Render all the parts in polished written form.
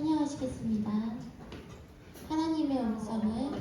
찬양하시겠습니다. 하나님의 음성을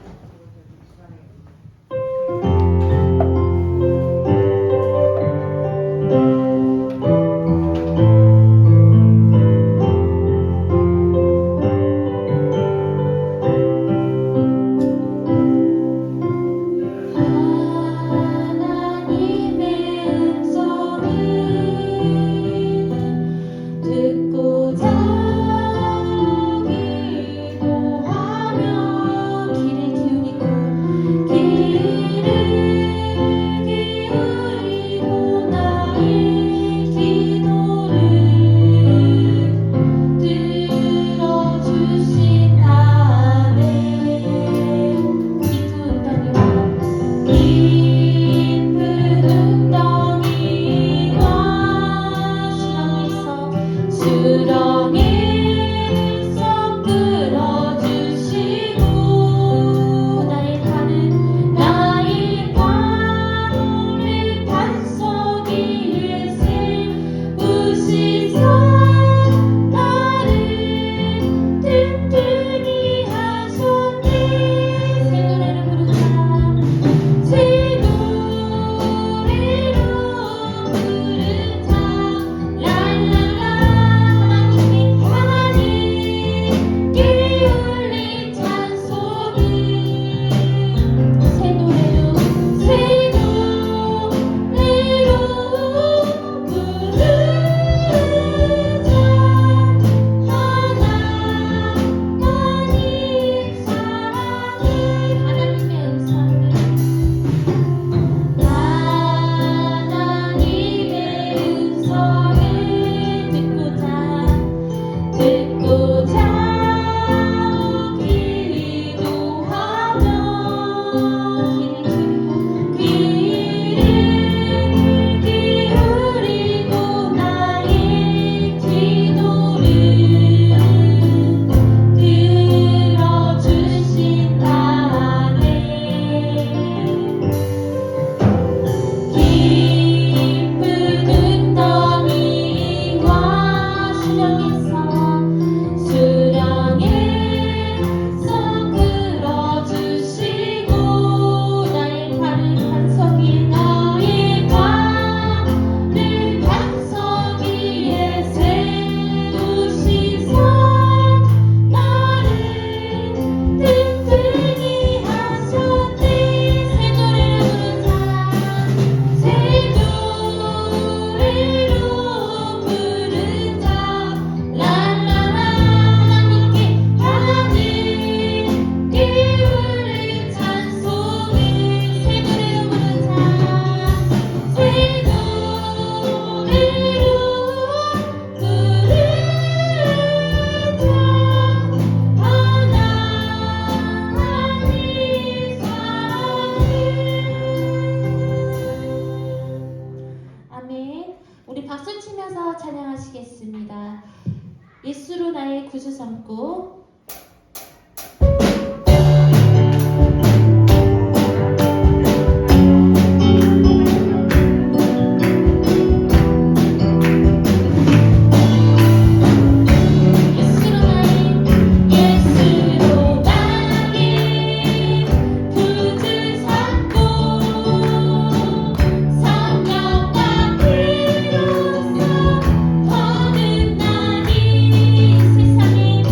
우리 박수 치면서 찬양하시겠습니다. 예수로 나의 구주 삼고 세상에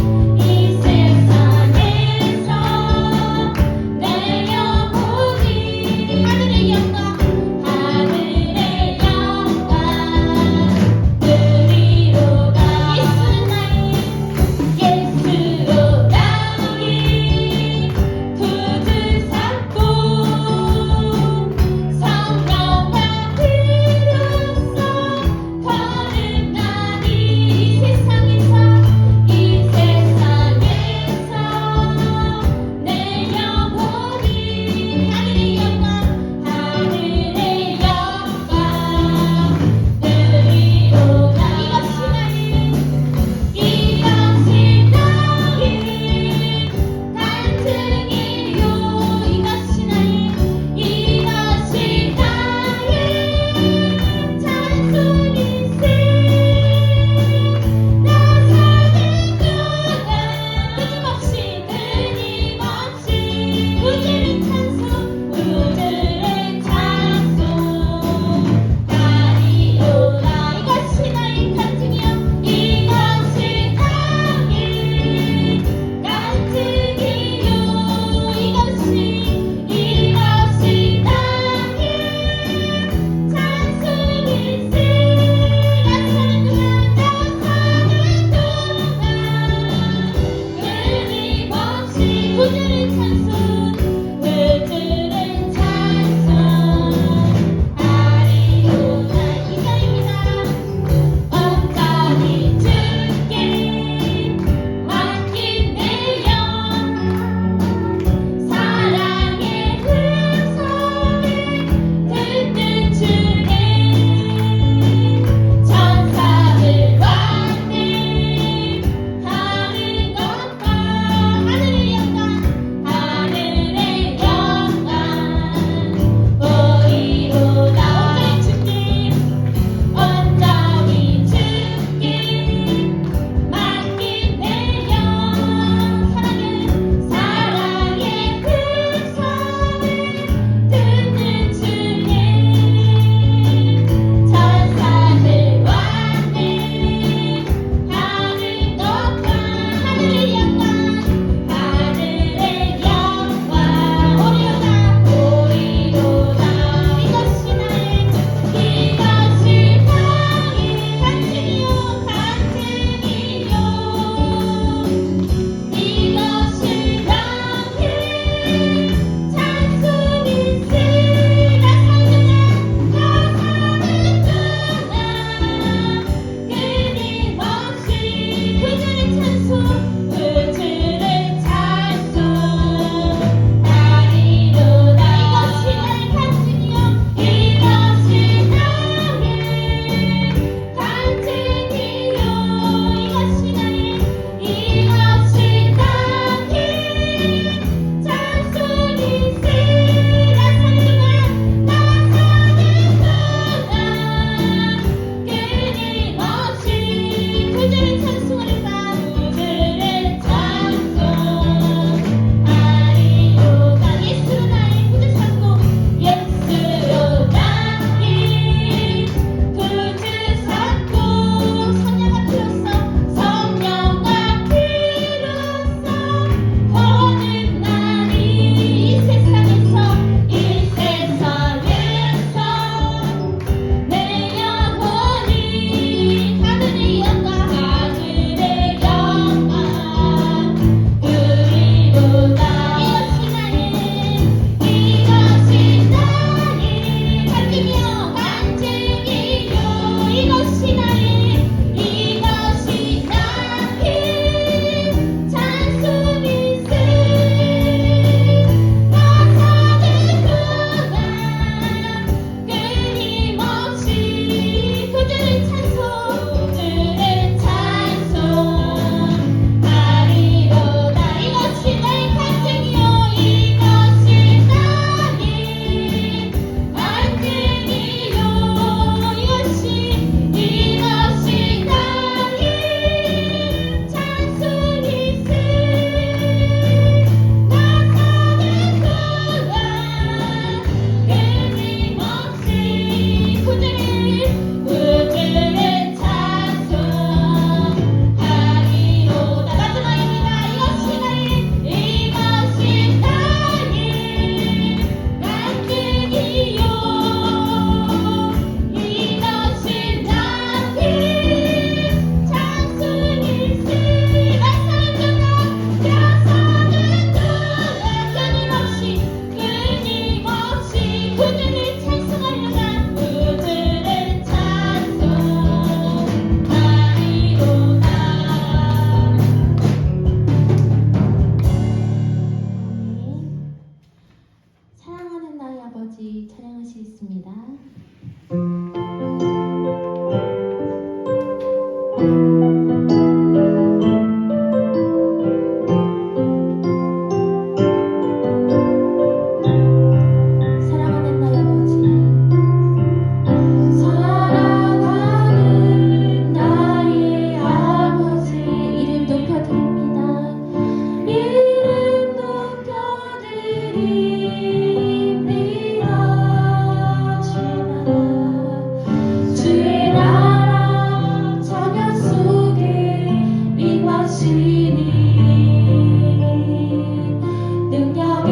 능력을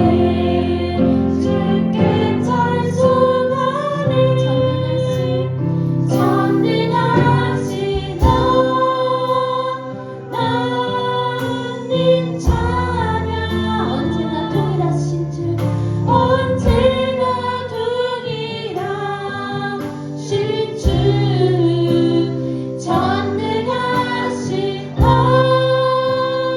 주께 찬송하네 전능하신 하나님 찬양 언제나 동일하신 주 언제나 동일하신 주 전능하신 하나님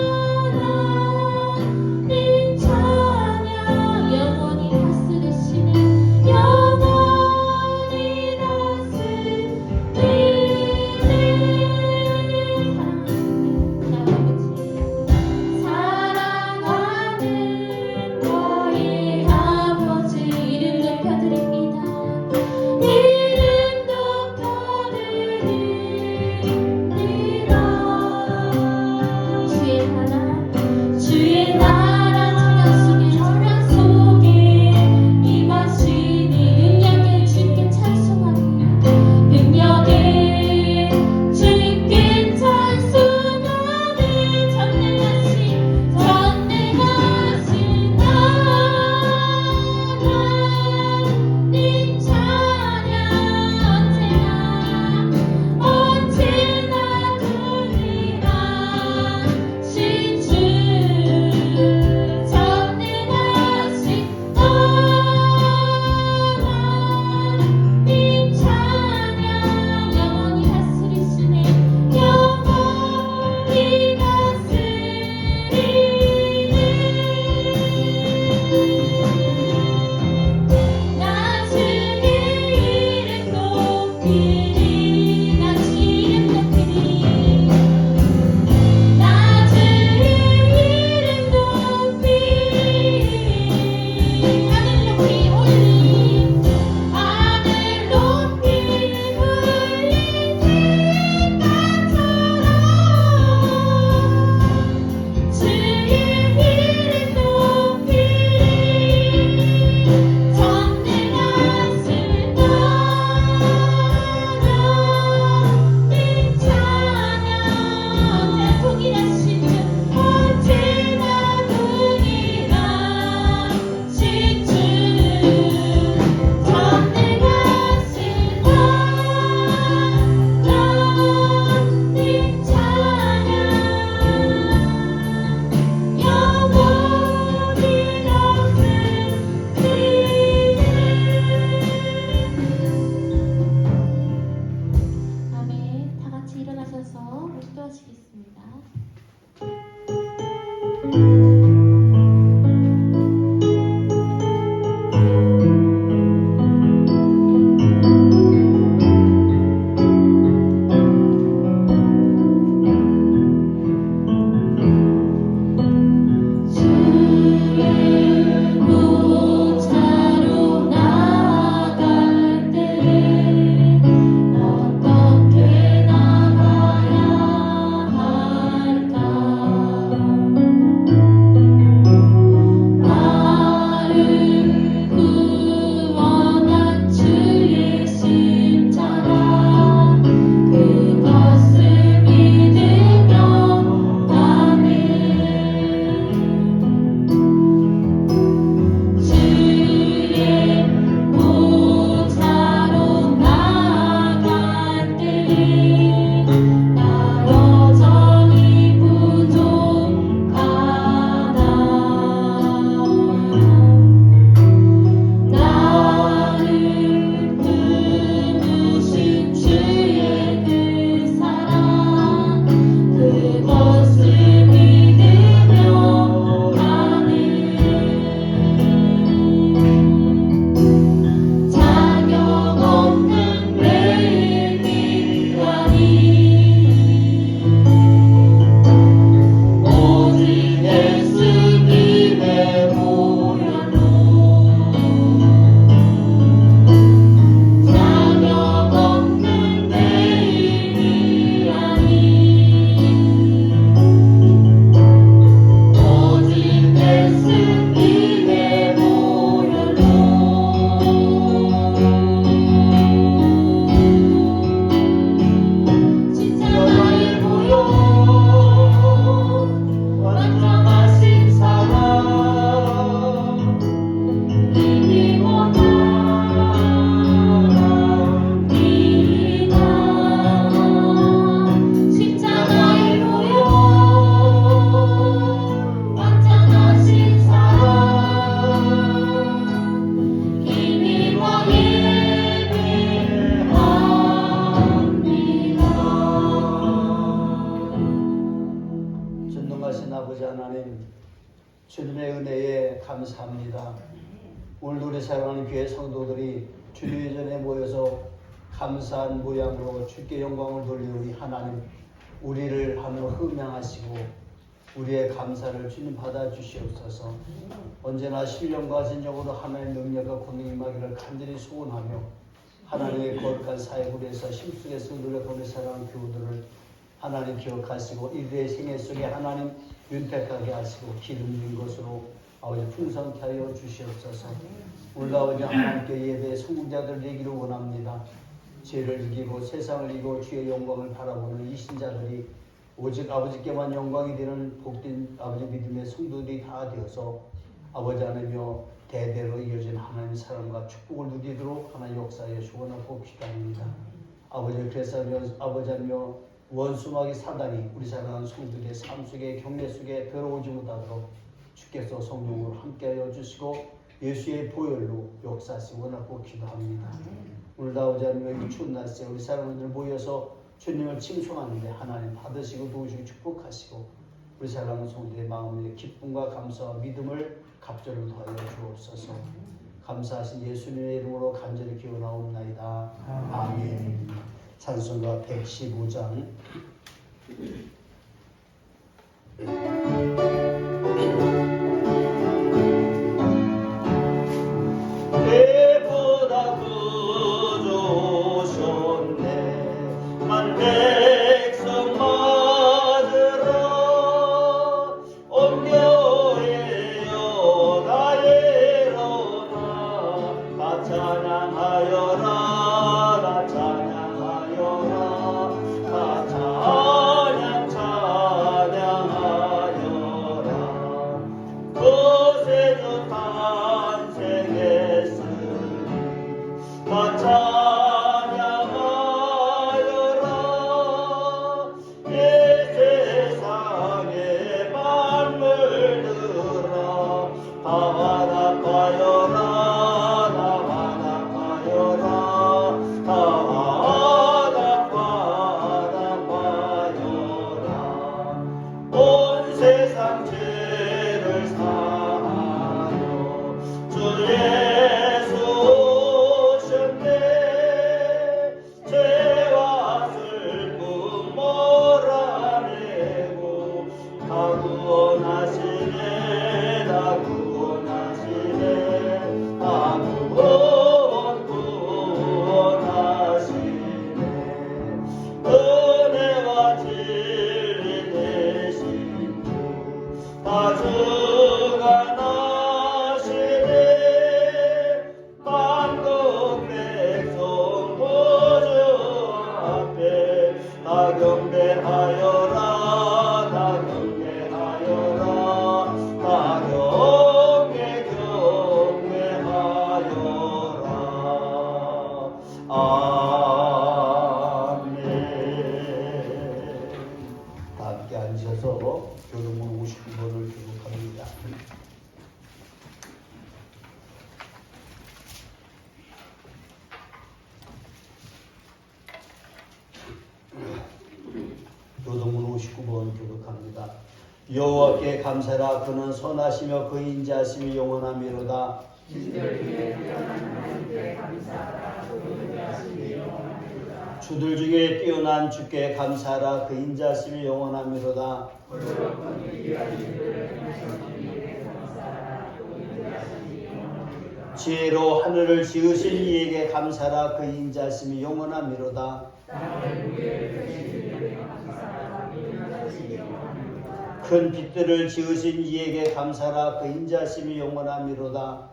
존귀하신 아버지 하나님, 주님의 은혜에 감사합니다. 오늘 우리 사랑하는 교회 성도들이 주님 전에 모여서 감사한 모양으로 주께 영광을 돌리오니 하나님, 우리를 하며 흠양하시고 우리의 감사를 주님 받아주시옵소서. 언제나 신령과 진정으로 하나님의 능력과 권능이 임하기를 간절히 소원하며 하나님의 거룩한 사역을 위해서 힘쓰게서 노력하는 사랑하는 교우들을 하나님 기억하시고 이들의 생애 속에 하나님 윤택하게 하시고 기름진 것으로 아버지 풍성케 하여 주시옵소서. 오늘 아버지 하나님께 예배의 성공자들 되기를 원합니다. 죄를 이기고 세상을 이기고 주의 영광을 바라보는 이 신자들이 오직 아버지께만 영광이 되는 복된 아버지 믿음의 성도들이 다 되어서 아버지 하나님여 대대로 이어진 하나님의 사랑과 축복을 누리도록 하나님 역사에 주원하고 기도합니다. 아버지 그래서 아버지 하나님여 원수마귀 사단이 우리 사랑하는 성도들의 삶 속에 경례 속에 들어오지 못하도록 주께서 성령으로 함께하여 주시고 예수의 보혈로 역사하시 원하고 기도합니다. 오늘 아버지 하나님 이 추운 날씨에 우리 사람들 모여서 주님을 칭송하는데 하나님 받으시고 도우시고 축복하시고 우리 사랑하는 성도들의 마음에 기쁨과 감사와 믿음을 갑절로 더하여 주옵소서. 감사하신 예수님의 이름으로 간절히 기원하옵나이다. 아멘. 찬송가 115장. 내보다 구주셨네 한 백성 맞으라 옮겨내어 나에로나 다 찬양하여라 다 찬양하여라 다 찬양하여라 구세주 탄생했으니 다 찬양하여라 이 세상에 만물들아 다 화답하여라 다 화답하여라 다 화답하여라 온 세상 죄를 사하여 주 예수 오셨네 죄와 슬픔 몰아내고 다 구원하시네 다 구원하시네 다 구원하시네 은혜와 진리 되신 다 주가 나시네 만국 백성 보주 앞에 다 경배하여라 다 경배하여라 다 경배하여라 아멘. 다 함께 앉으셔서 교동문 59번을 기록합니다. 교동문 59번 교독합니다. 여호와께 감사라 그는 선하시며 그 인자하심이 영원하미로다. 주들 중에 뛰어난 주께 감사라 그 인자하심이 영원하미로다. 지혜로 하늘을 지으신 이에게 감사라 그 인자하심이 영원하미로다. 큰 빛들을 지으신 이에게 감사라 그 인자하심이 영원하미로다.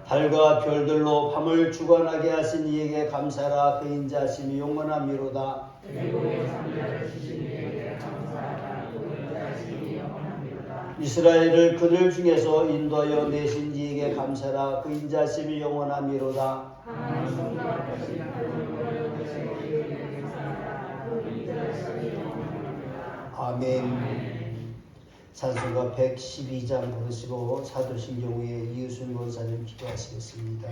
달과 별들로 밤을 주관하게 하신 이에게 감사라 그 인자하심이 영원하미로다. 이스라엘을 그들 중에서 인도하여 내신 이에게 감사라 그 인자하심이 영원하미로다. 아멘. 찬송가 112장 부르시고 사도신경후에 이유순 권사님 기도하시겠습니다.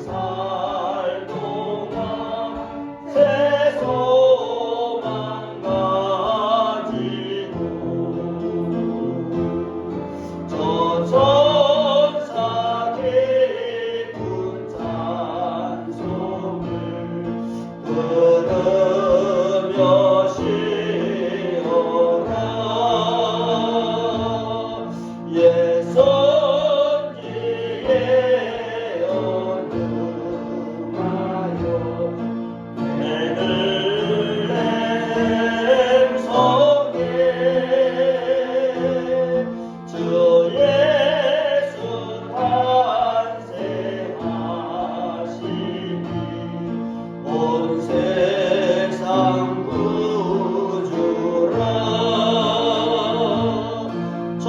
살 동안 새 소망 가지고 저 천사 깊은 찬송을 들으며 쉬어라. 예선지에 언음하여 베들레헴 성에 주 예수 탄생하시니 온 세상 구주라. 저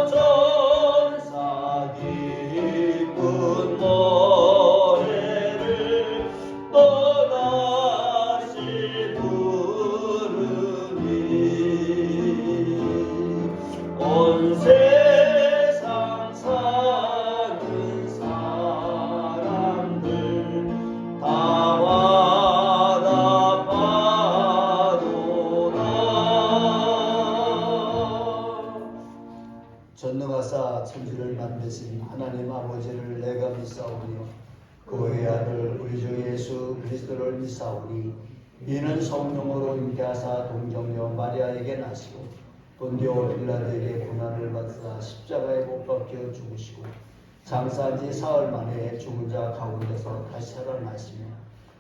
천사 기쁜 노래를 또다시 부르니 온 세상 사는 사람들 다 와답하도다. 전능하사 천지를 만드신 하나님 아버지를 내가 믿사오며 그의 아들 우리 주 예수 그리스도를 믿사오니 이는 성령으로 잉태하사 동정녀 마리아에게 나시고 본디오 빌라도에게 고난을 받으사 십자가에 못 박혀 죽으시고 장사한 지 사흘 만에 죽은 자 가운데서 다시 살아나시며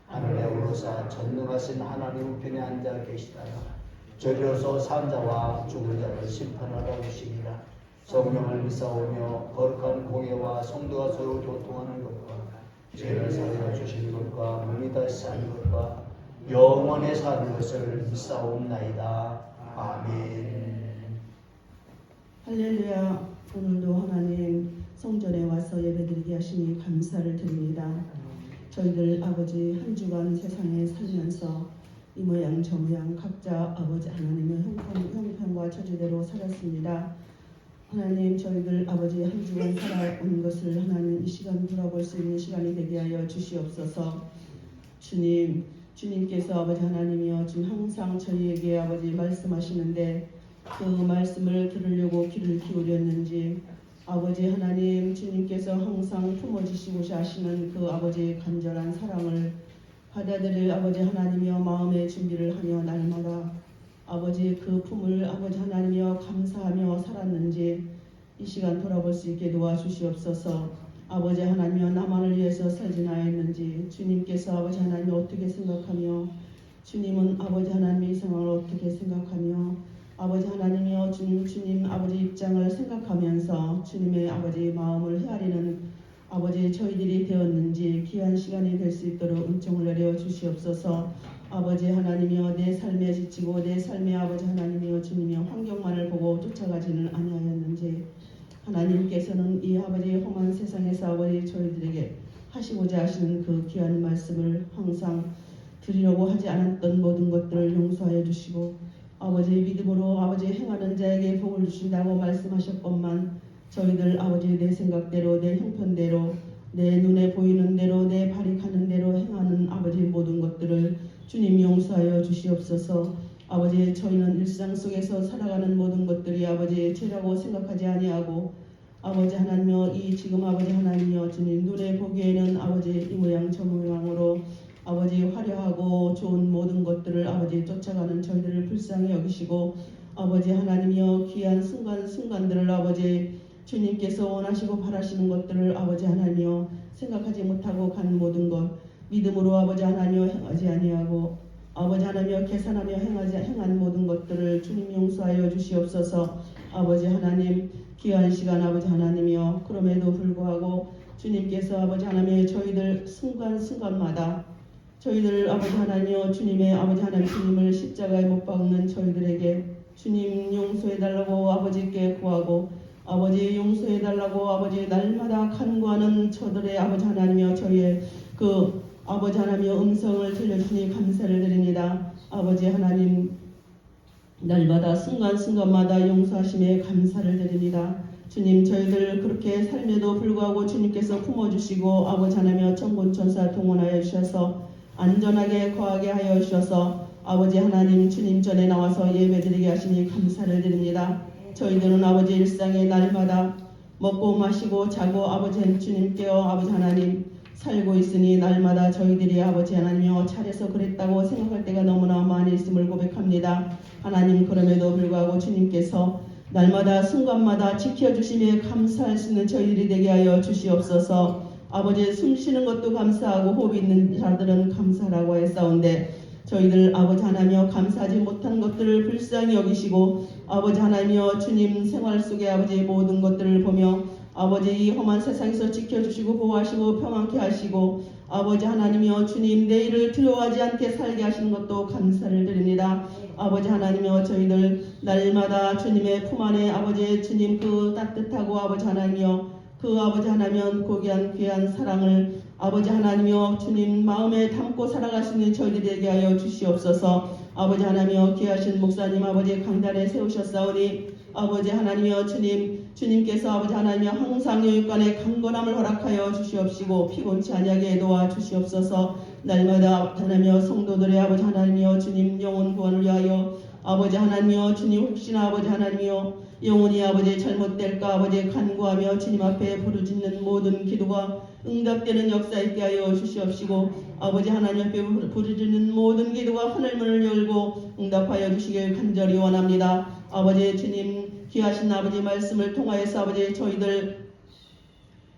하늘에 오르사 전능하신 하나님 우편에 앉아 계시다가 저리로서 산자와 죽은 자를 심판하러 오시니라. 성령을 믿사오며 거룩한 공예와 성도가 서로 교통하는 것과 죄를 사하여 주시는 것과 몸이 다시 사는 것과 영원히 사는 것을 믿사옵나이다. 아멘. 할렐루야. 오늘도 하나님 성전에 와서 예배드리게 하시니 감사를 드립니다. 저희들 아버지 한 주간 세상에 살면서 이 모양 저 모양 각자 아버지 하나님의 형편과 처지대로 살았습니다. 하나님 저희들 아버지 한 주간 살아온 것을 하나님 이 시간 돌아볼 수 있는 시간이 되게 하여 주시옵소서. 주님께서 아버지 하나님이여 지금 항상 저희에게 아버지 말씀하시는데 그 말씀을 들으려고 귀를 기울였는지 아버지 하나님 주님께서 항상 품어주시고자 하시는 그 아버지의 간절한 사랑을 받아들일 아버지 하나님이여 마음의 준비를 하며 날마다 아버지 그 품을 아버지 하나님이여 감사하며 살았는지 이 시간 돌아볼 수 있게 도와주시옵소서. 아버지 하나님이여 나만을 위해서 살진 않았는지 주님께서 아버지 하나님 어떻게 생각하며 주님은 아버지 하나님의 상황을 어떻게 생각하며 아버지 하나님이여 주님 아버지 입장을 생각하면서 주님의 아버지 마음을 헤아리는 아버지 저희들이 되었는지 귀한 시간이 될 수 있도록 은총을 내려 주시옵소서. 아버지 하나님이여 내 삶에 지치고 내 삶에 아버지 하나님이여 주님이여 환경만을 보고 쫓아가지는 아니하였는지 하나님께서는 이 아버지 험한 세상에서 아버지 저희들에게 하시고자 하시는 그 귀한 말씀을 항상 드리려고 하지 않았던 모든 것들을 용서하여 주시고 아버지 믿음으로 아버지 행하는 자에게 복을 주신다고 말씀하셨건만 저희들 아버지 내 생각대로 내 형편대로 내 눈에 보이는 대로 내 발이 가는 대로 행하는 아버지 모든 것들을 주님 용서하여 주시옵소서. 아버지 저희는 일상 속에서 살아가는 모든 것들이 아버지 죄라고 생각하지 아니하고 아버지 하나님여 이 지금 아버지 하나님여 주님 눈에 보기에는 아버지 이 모양 저 모양으로 아버지 화려하고 좋은 모든 것들을 아버지 쫓아가는 저희들을 불쌍히 여기시고 아버지 하나님이여 귀한 순간순간들을 아버지 주님께서 원하시고 바라시는 것들을 아버지 하나님이여 생각하지 못하고 간 모든 것 믿음으로 아버지 하나님이여 행하지 아니하고 아버지 하나님이여 계산하며 행한 모든 것들을 주님 용서하여 주시옵소서. 아버지 하나님 귀한 시간 아버지 하나님이여 그럼에도 불구하고 주님께서 아버지 하나님의 저희들 순간순간마다 저희들 아버지 하나님이여 주님의 아버지 하나님 주님을 십자가에 못 박는 저희들에게 주님 용서해달라고 아버지께 구하고 아버지 용서해달라고 아버지 날마다 간구하는 저들의 아버지 하나님이여 저희의 그 아버지 하나님이여 음성을 들려주시니 감사를 드립니다. 아버지 하나님 날마다 순간순간마다 용서하심에 감사를 드립니다. 주님 저희들 그렇게 삶에도 불구하고 주님께서 품어주시고 아버지 하나며 천군천사 동원하여 주셔서 안전하게 거하게 하여 주셔서 아버지 하나님 주님 전에 나와서 예배드리게 하시니 감사를 드립니다. 저희들은 아버지 일상의 날마다 먹고 마시고 자고 아버지 주님께요 아버지 하나님 살고 있으니 날마다 저희들이 아버지 하나님여 잘해서 그랬다고 생각할 때가 너무나 많이 있음을 고백합니다. 하나님 그럼에도 불구하고 주님께서 날마다 순간마다 지켜주심에 감사할 수 있는 저희들이 되게 하여 주시옵소서. 아버지 숨쉬는 것도 감사하고 호흡 있는 자들은 감사라고 했사온데 저희들 아버지 하나님여 감사하지 못한 것들을 불쌍히 여기시고 아버지 하나님여 주님 생활 속에 아버지 모든 것들을 보며 아버지 이 험한 세상에서 지켜주시고 보호하시고 평안케 하시고 아버지 하나님이여 주님 내일을 두려워하지 않게 살게 하시는 것도 감사를 드립니다. 아버지 하나님이여 저희들 날마다 주님의 품 안에 아버지 주님 그 따뜻하고 아버지 하나님이여 그 아버지 하나님이여 고귀한 귀한 사랑을 아버지 하나님이여 주님 마음에 담고 살아갈 수 있는 저희들에게 하여 주시옵소서. 아버지 하나님이여 귀하신 목사님 아버지 강단에 세우셨사오니 아버지 하나님이여 주님께서 아버지 하나님이여 항상 여육간에 강건함을 허락하여 주시옵시고 피곤치 아니하게 도와주시옵소서. 날마다 하나님이여 성도들의 아버지 하나님이여 주님 영혼 구원을 위하여 아버지 하나님이여 주님 혹시나 아버지 하나님이여 영혼이 아버지 잘못될까 아버지 간구하며 주님 앞에 부르짖는 모든 기도가 응답되는 역사 있게 하여 주시옵시고 아버지 하나님 앞에 부르짖는 모든 기도가 하늘문을 열고 응답하여 주시길 간절히 원합니다. 아버지 주님 귀하신 아버지 말씀을 통하여서 아버지 저희들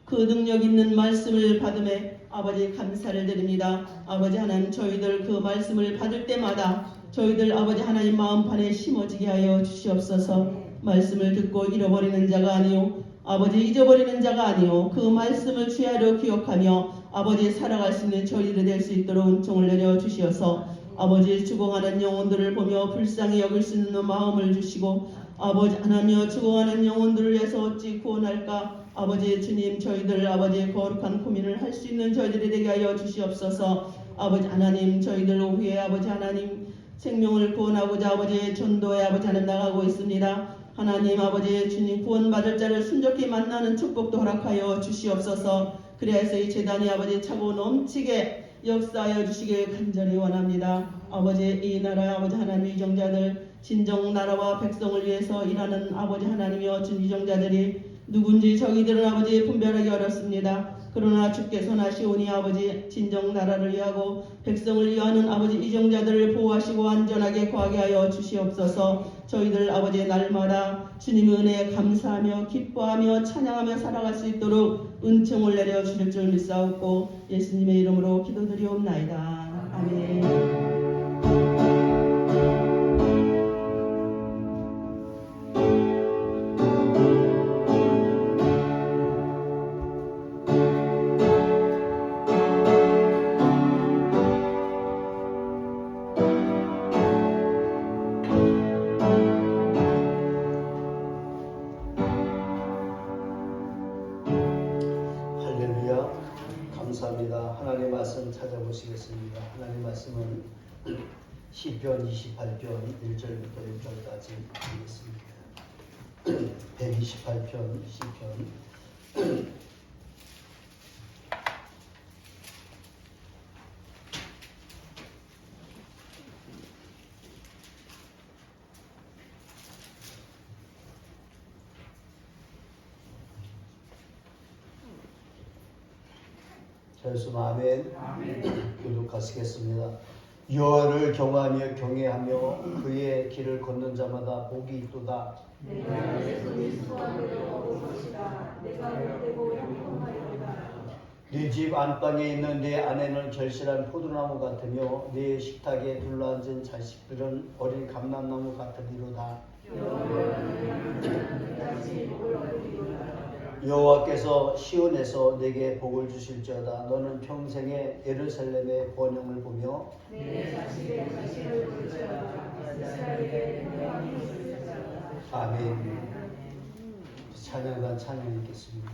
그 능력 있는 말씀을 받음에 아버지 감사를 드립니다. 아버지 하나님 저희들 그 말씀을 받을 때마다 저희들 아버지 하나님 마음판에 심어지게 하여 주시옵소서. 말씀을 듣고 잃어버리는 자가 아니요 아버지 잊어버리는 자가 아니요 그 말씀을 취하려 기억하며 아버지 살아갈 수 있는 저희들이 될 수 있도록 은총을 내려 주시어서 아버지 죽어가는 영혼들을 보며 불쌍히 여길 수 있는 마음을 주시고 아버지 하나며 죽어가는 영혼들을 위해서 어찌 구원할까 아버지 주님 저희들 아버지 거룩한 고민을 할 수 있는 저희들이 되게 하여 주시옵소서. 아버지 하나님 저희들 오후에 아버지 하나님 생명을 구원하고자 아버지 전도에 아버지 하나님 나가고 있습니다. 하나님 아버지 주님 구원받을 자를 순적히 만나는 축복도 허락하여 주시옵소서. 그리하여서 이 재단이 아버지 차고 넘치게 역사하여 주시길 간절히 원합니다. 아버지 이 나라 아버지 하나님 위정자들 진정 나라와 백성을 위해서 일하는 아버지 하나님이여 준 위정자들이 누군지 저희들은 아버지 분별하기 어렵습니다. 그러나 주께서 나시오니 아버지 진정 나라를 위하고 백성을 위하는 아버지 위정자들을 보호하시고 안전하게 거하게 하여 주시옵소서. 저희들 아버지 날마다 주님의 은혜에 감사하며 기뻐하며 찬양하며 살아갈 수 있도록 은총을 내려 주실 줄 믿사옵고 예수님의 이름으로 기도드리옵나이다. 아멘. 감사합니다. 하나님의 말씀 찾아보시겠습니다. 하나님의 말씀은 시편 28편 1절부터 6절까지 읽겠습니다. 128편 시편 예수 아멘. 교독하시겠습니다. 여호와를 경외하며 경외하며 그의 길을 걷는 자마다 복이 있도다. 내가 내 손이 수고하며 얻을 것이다. 내가 못되고 형통하리로다. 네 집 안방에 있는 네 아내는 결실한 포도나무 같으며 네 식탁에 둘러앉은 자식들은 어린 감람나무 같으리로다. 여호와께서 시온에서 내게 복을 주실지어다. 너는 평생에 예루살렘의 번영을 보며 내 자식의 자식을 볼지어다. 이스라엘의 영광이 있을지어다. 아멘. 찬양단 찬양 읽겠습니다.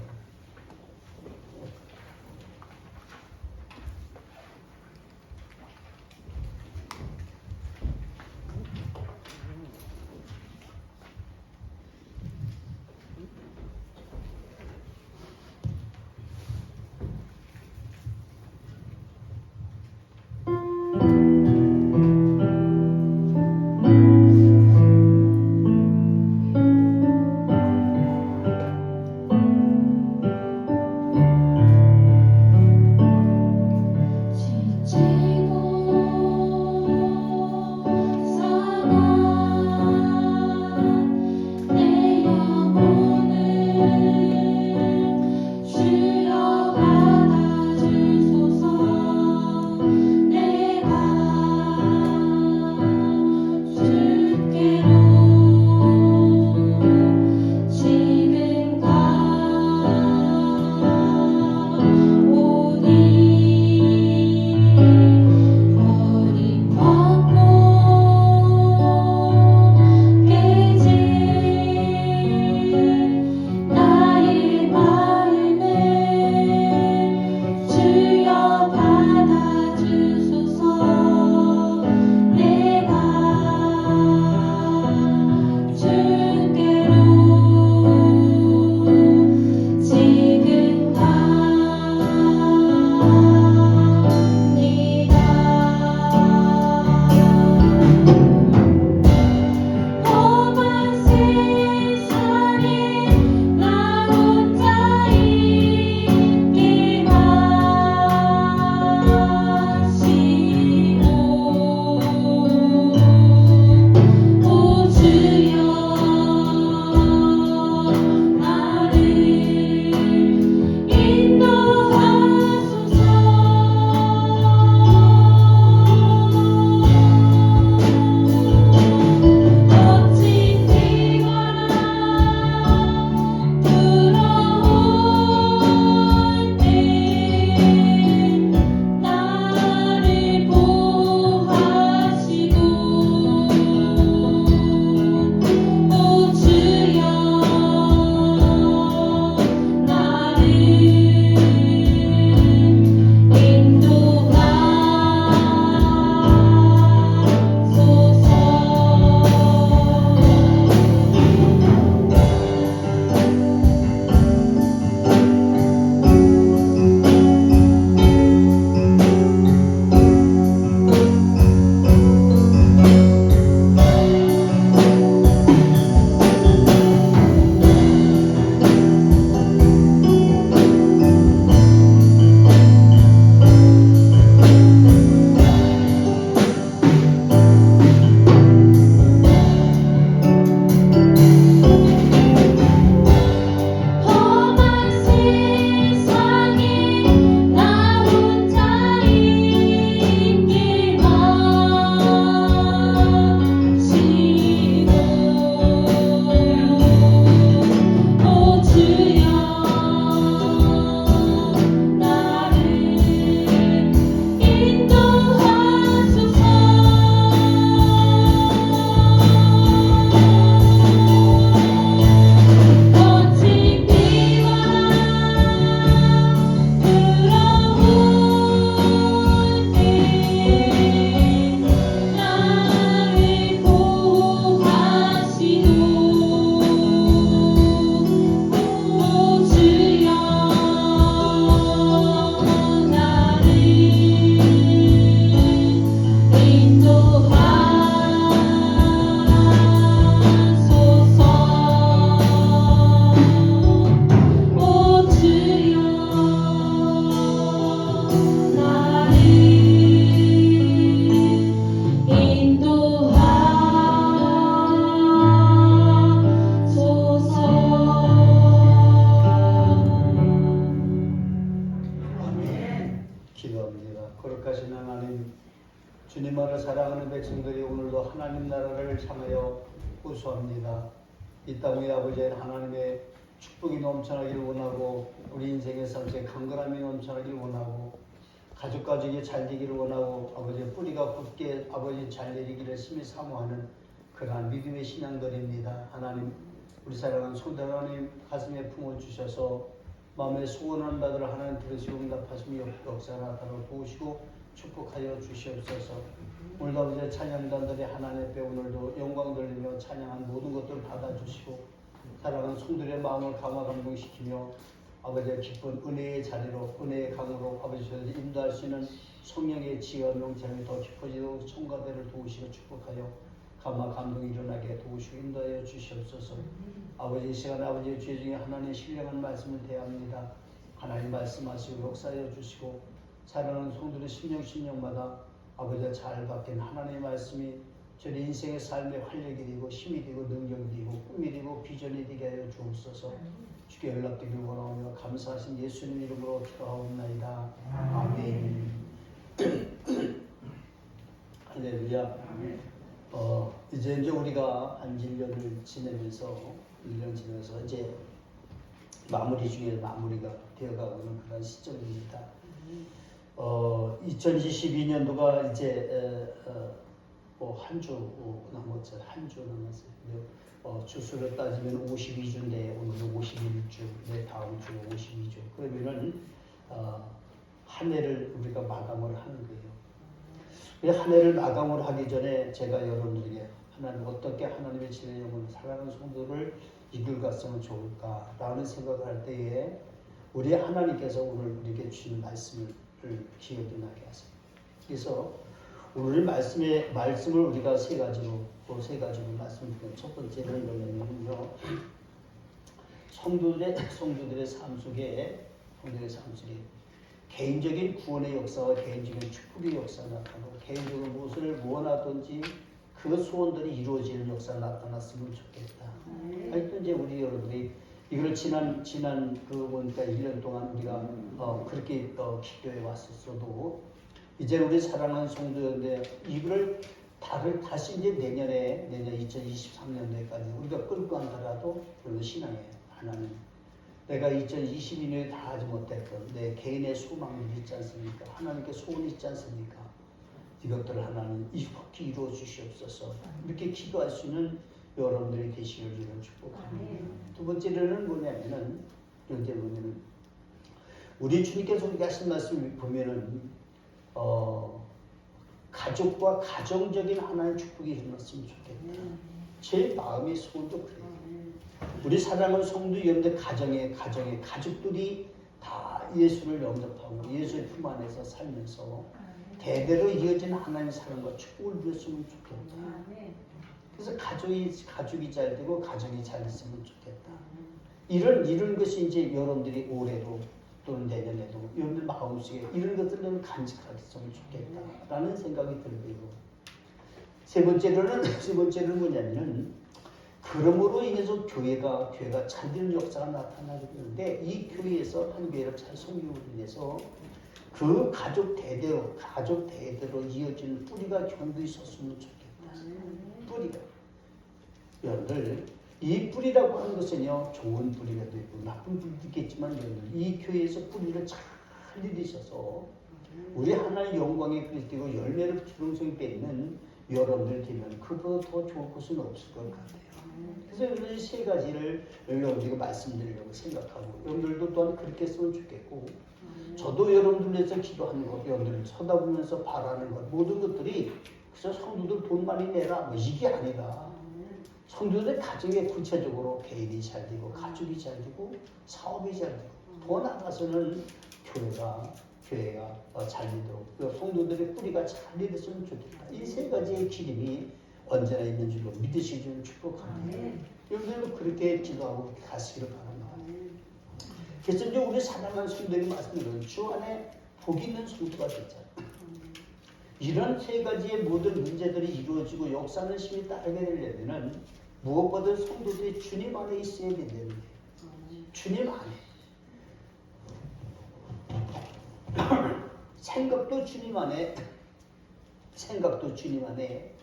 기도합니다. 거룩하신 하나님, 주님만을 사랑하는 백성들이 오늘도 하나님 나라를 향하여 호소합니다. 이 땅 위에 아버지 하나님의 축복이 넘쳐나길 원하고 우리 인생의 삶에 강건함이 넘쳐나길 원하고 가족이 잘 되기를 원하고 아버지 뿌리가 굳게 아버지 잘 내리기를 심히 사모하는 그러한 믿음의 신앙들입니다. 하나님, 우리 사랑하는 성도 하나님 가슴에 품어 주셔서 마음에 소원한 바들을 하나님 들으시고 응답하시며 역사 나타나고 도우시고 축복하여 주시옵소서. 오늘도 아버지 찬양단들이 하나님 앞에 오늘도 영광 돌리며 찬양한 모든 것들을 받아주시고 사랑하는 성도들의 마음을 강화 감동시키며 아버지의 기쁜 은혜의 자리로 은혜의 강으로 아버지께서 인도할 수 있는 성령의 지혜와 명철이 더 깊어지도록 청가대를 도우시고 축복하여 감화 감동이 일어나게 도우시고 인도하여 주시옵소서. 아버지 이 시간에 아버지의 죄 중에 하나님의 신령한 말씀을 대합니다. 하나님 말씀하시고 역사하여 주시고 사랑하는 성도들의 심령마다 아버지가 잘 바뀐 하나님의 말씀이 저희 인생의 삶의 활력이 되고 힘이 되고 능력이 되고 꿈이 되고 비전이 되게 하여 주옵소서. 주께 연락드리기 원하오며 감사하신 예수님 이름으로 기도하옵나이다. 아멘. 할렐루야. 이제 우리가 한 1년을 지내면서 이제 마무리 중에 마무리가 되어가고 있는 그런 시점입니다. 2022년도가 이제 한 주 남았어요. 주수로 따지면 52주인데 오늘은 51주, 다음 주 52주. 그러면은 한 해를 우리가 마감을 하는 거예요. 한 해를 마감을 하기 전에 제가 여러분들에게 하나님 어떻게 하나님의 진행을 살아가는 성도를 이끌갔으면 좋을까라는 생각을 할 때에 우리 하나님께서 오늘 우리에게 주신 말씀을 기억이 나게 하세요. 그래서 오늘 말씀을 우리가 세 가지로 말씀드리면 첫 번째는 뭐냐면요, 성도들의 삶 속에 개인적인 구원의 역사와 개인적인 축복의 역사가 나타나고 개인적으로 무엇을 원하든지 그 소원들이 이루어지는 역사가 나타났으면 좋겠다. 하여튼 이제 우리 여러분들이 이걸 지난 보니까 1년 동안 우리가 그렇게 기도해 왔었어도 이제 우리 사랑하는 성도인데 이거를 다시 이제 내년 2023년도에까지 우리가 끌고 간다라도 별로 신앙이에요. 하나는 내가 2022년에 다 하지 못했던 내 개인의 소망이 있지 않습니까? 하나님께 소원이 있지 않습니까? 이것들을 하나님 이렇게 이루어 주시옵소서. 이렇게 기도할 수 있는 여러분들이 되시길 저는 축복합니다. 두 번째는 뭐냐면은 우리 주님께서 우리가 하신 말씀을 보면은 가족과 가정적인 하나의 축복이 일어났으면 좋겠다. 제 마음의 소원도 그래요. 우리 사랑하는 성도 여러분들 가족들이 다 예수를 영접하고 예수의 품 안에서 살면서 대대로 이어진 하나님의 사랑과 축복을 누렸으면 좋겠다. 그래서 가족이 잘 되고 가정이 잘 있으면 좋겠다. 이런 것이 이제 여러분들이 올해도 또는 내년에도 여러분들 마음속에 이런 것들을 간직하셨으면 좋겠다라는 생각이 들고요. 세 번째는 뭐냐면은 그러므로 인해서 교회가 잘 되는 역사가 나타나게 되는데 이 교회에서 한 교회를 잘 섬기고 인해서 그 가족 대대로 이어지는 뿌리가 견도 있었으면 좋겠다. 뿌리가 여러분들 이 뿌리라고 하는 것은요, 좋은 뿌리가 있고 나쁜 뿌리도 있겠지만 여러분들 이 교회에서 뿌리를 잘 들이셔서 우리 하나님의 영광에 그리스도고 열매를 주름성이 맺는 여러분들 되면 그보다 더 좋을 것은 없을 것 같아요. 그래서 여러분들 세 가지를 여러분들에게 말씀드리려고 생각하고 여러분들도 또한 그렇게 했으면 좋겠고 저도 여러분들 위해서 기도하는 것, 여러분들을 쳐다보면서 바라는 것 모든 것들이 그래서 성도들 돈 많이 내라 뭐 이게 아니라 성도들 가정에 구체적으로 개인이 잘 되고 가족이 잘 되고 사업이 잘 되고 더 나아가서는 교회가 잘 되도록 성도들의 뿌리가 잘 되었으면 좋겠다. 이 세 가지의 기름이 언제나 있는 줄로 믿으시기를 축복합니다. 여러분들도 그렇게 기도하고 가시기를 바랍니다. 그래서 이제 우리 사랑하는 성도들이 말씀드린 주 안에 복 있는 성도가 됐잖아요. 이런 세 가지의 모든 문제들이 이루어지고 역사는 심히 따르게 되려면 무엇보다 성도들이 주님 안에 있어야 된다는 거예요. 주님 안에. 생각도 주님 안에, 생각도 주님 안에,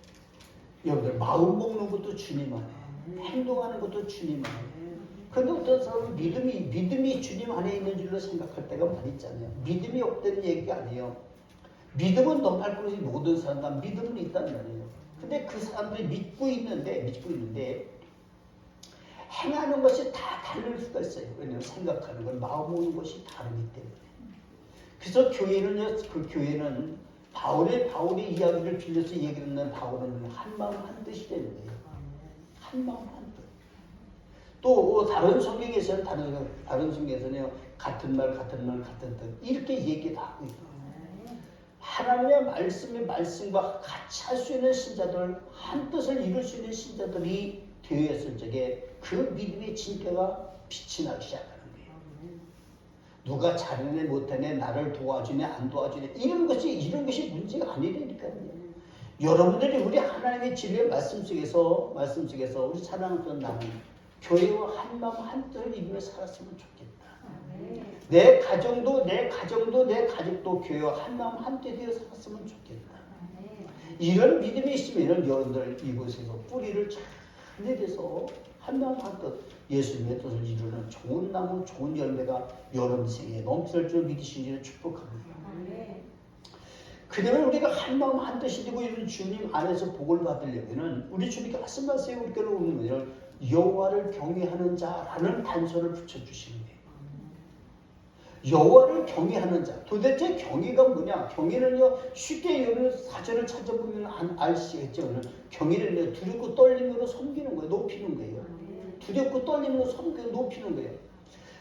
여러분들 마음 먹는 것도 주님 안에, 행동하는 것도 주님 안에. 근데 어떤 사람은 믿음이 주님 안에 있는 줄로 생각할 때가 많이 있잖아요. 믿음이 없다는 얘기가 아니에요. 믿음은 넘할 것이 모든 사람 다 믿음은 있단 말이에요. 근데 그 사람들이 믿고 있는데 행하는 것이 다 다를 수가 있어요. 왜냐하면 생각하는 건 마음 먹는 것이 다르기 때문에. 그래서 교회는 바울의 이야기를 빌려서 얘기하는 바울은 한 마음 한 뜻이 되는 거예요. 한 마음 한 뜻. 또 다른 성경에서는 같은 뜻 이렇게 얘기도 하고 있어요. 하나님의 말씀과 같이 할 수 있는 신자들, 한 뜻을 이룰 수 있는 신자들이 되었을 적에 그 믿음의 진가가 빛이 나기 시작하는 거예요. 누가 잘하네 못하네, 나를 도와주네 안 도와주네, 이런 것이 문제가 아니라니까요. 여러분들이 우리 하나님의 진리의 말씀 속에서 우리 사랑하는 나는 교회와 한 마음 한 뜻을 이루며 살았으면 좋겠다. 내 가정도 교회와 한 마음 한 뜻 되어 살았으면 좋겠다. 이런 믿음이 있으면 여러분들 이곳에서 뿌리를 잘 내려서 한 마음 한 뜻 예수님의 뜻을 이루는 좋은 나무, 좋은 열매가 여러분 생에 넘칠 줄 믿으시기를 축복합니다. 그러면 우리가 한 마음 한 뜻이 되고 이런 주님 안에서 복을 받으려면 우리 주님께 말씀하세요. 우리께로 오는 여호와를 경외하는 자라는 단서를 붙여주시는 거예요. 여호와를 경외하는 자. 도대체 경외가 뭐냐? 경외는요, 쉽게 여러분 사전을 찾아보면 아시겠죠? 경외는 두렵고 떨림으로 섬기는 거예요. 높이는 거예요. 두렵고 떨림으로 섬기고 높이는 거예요.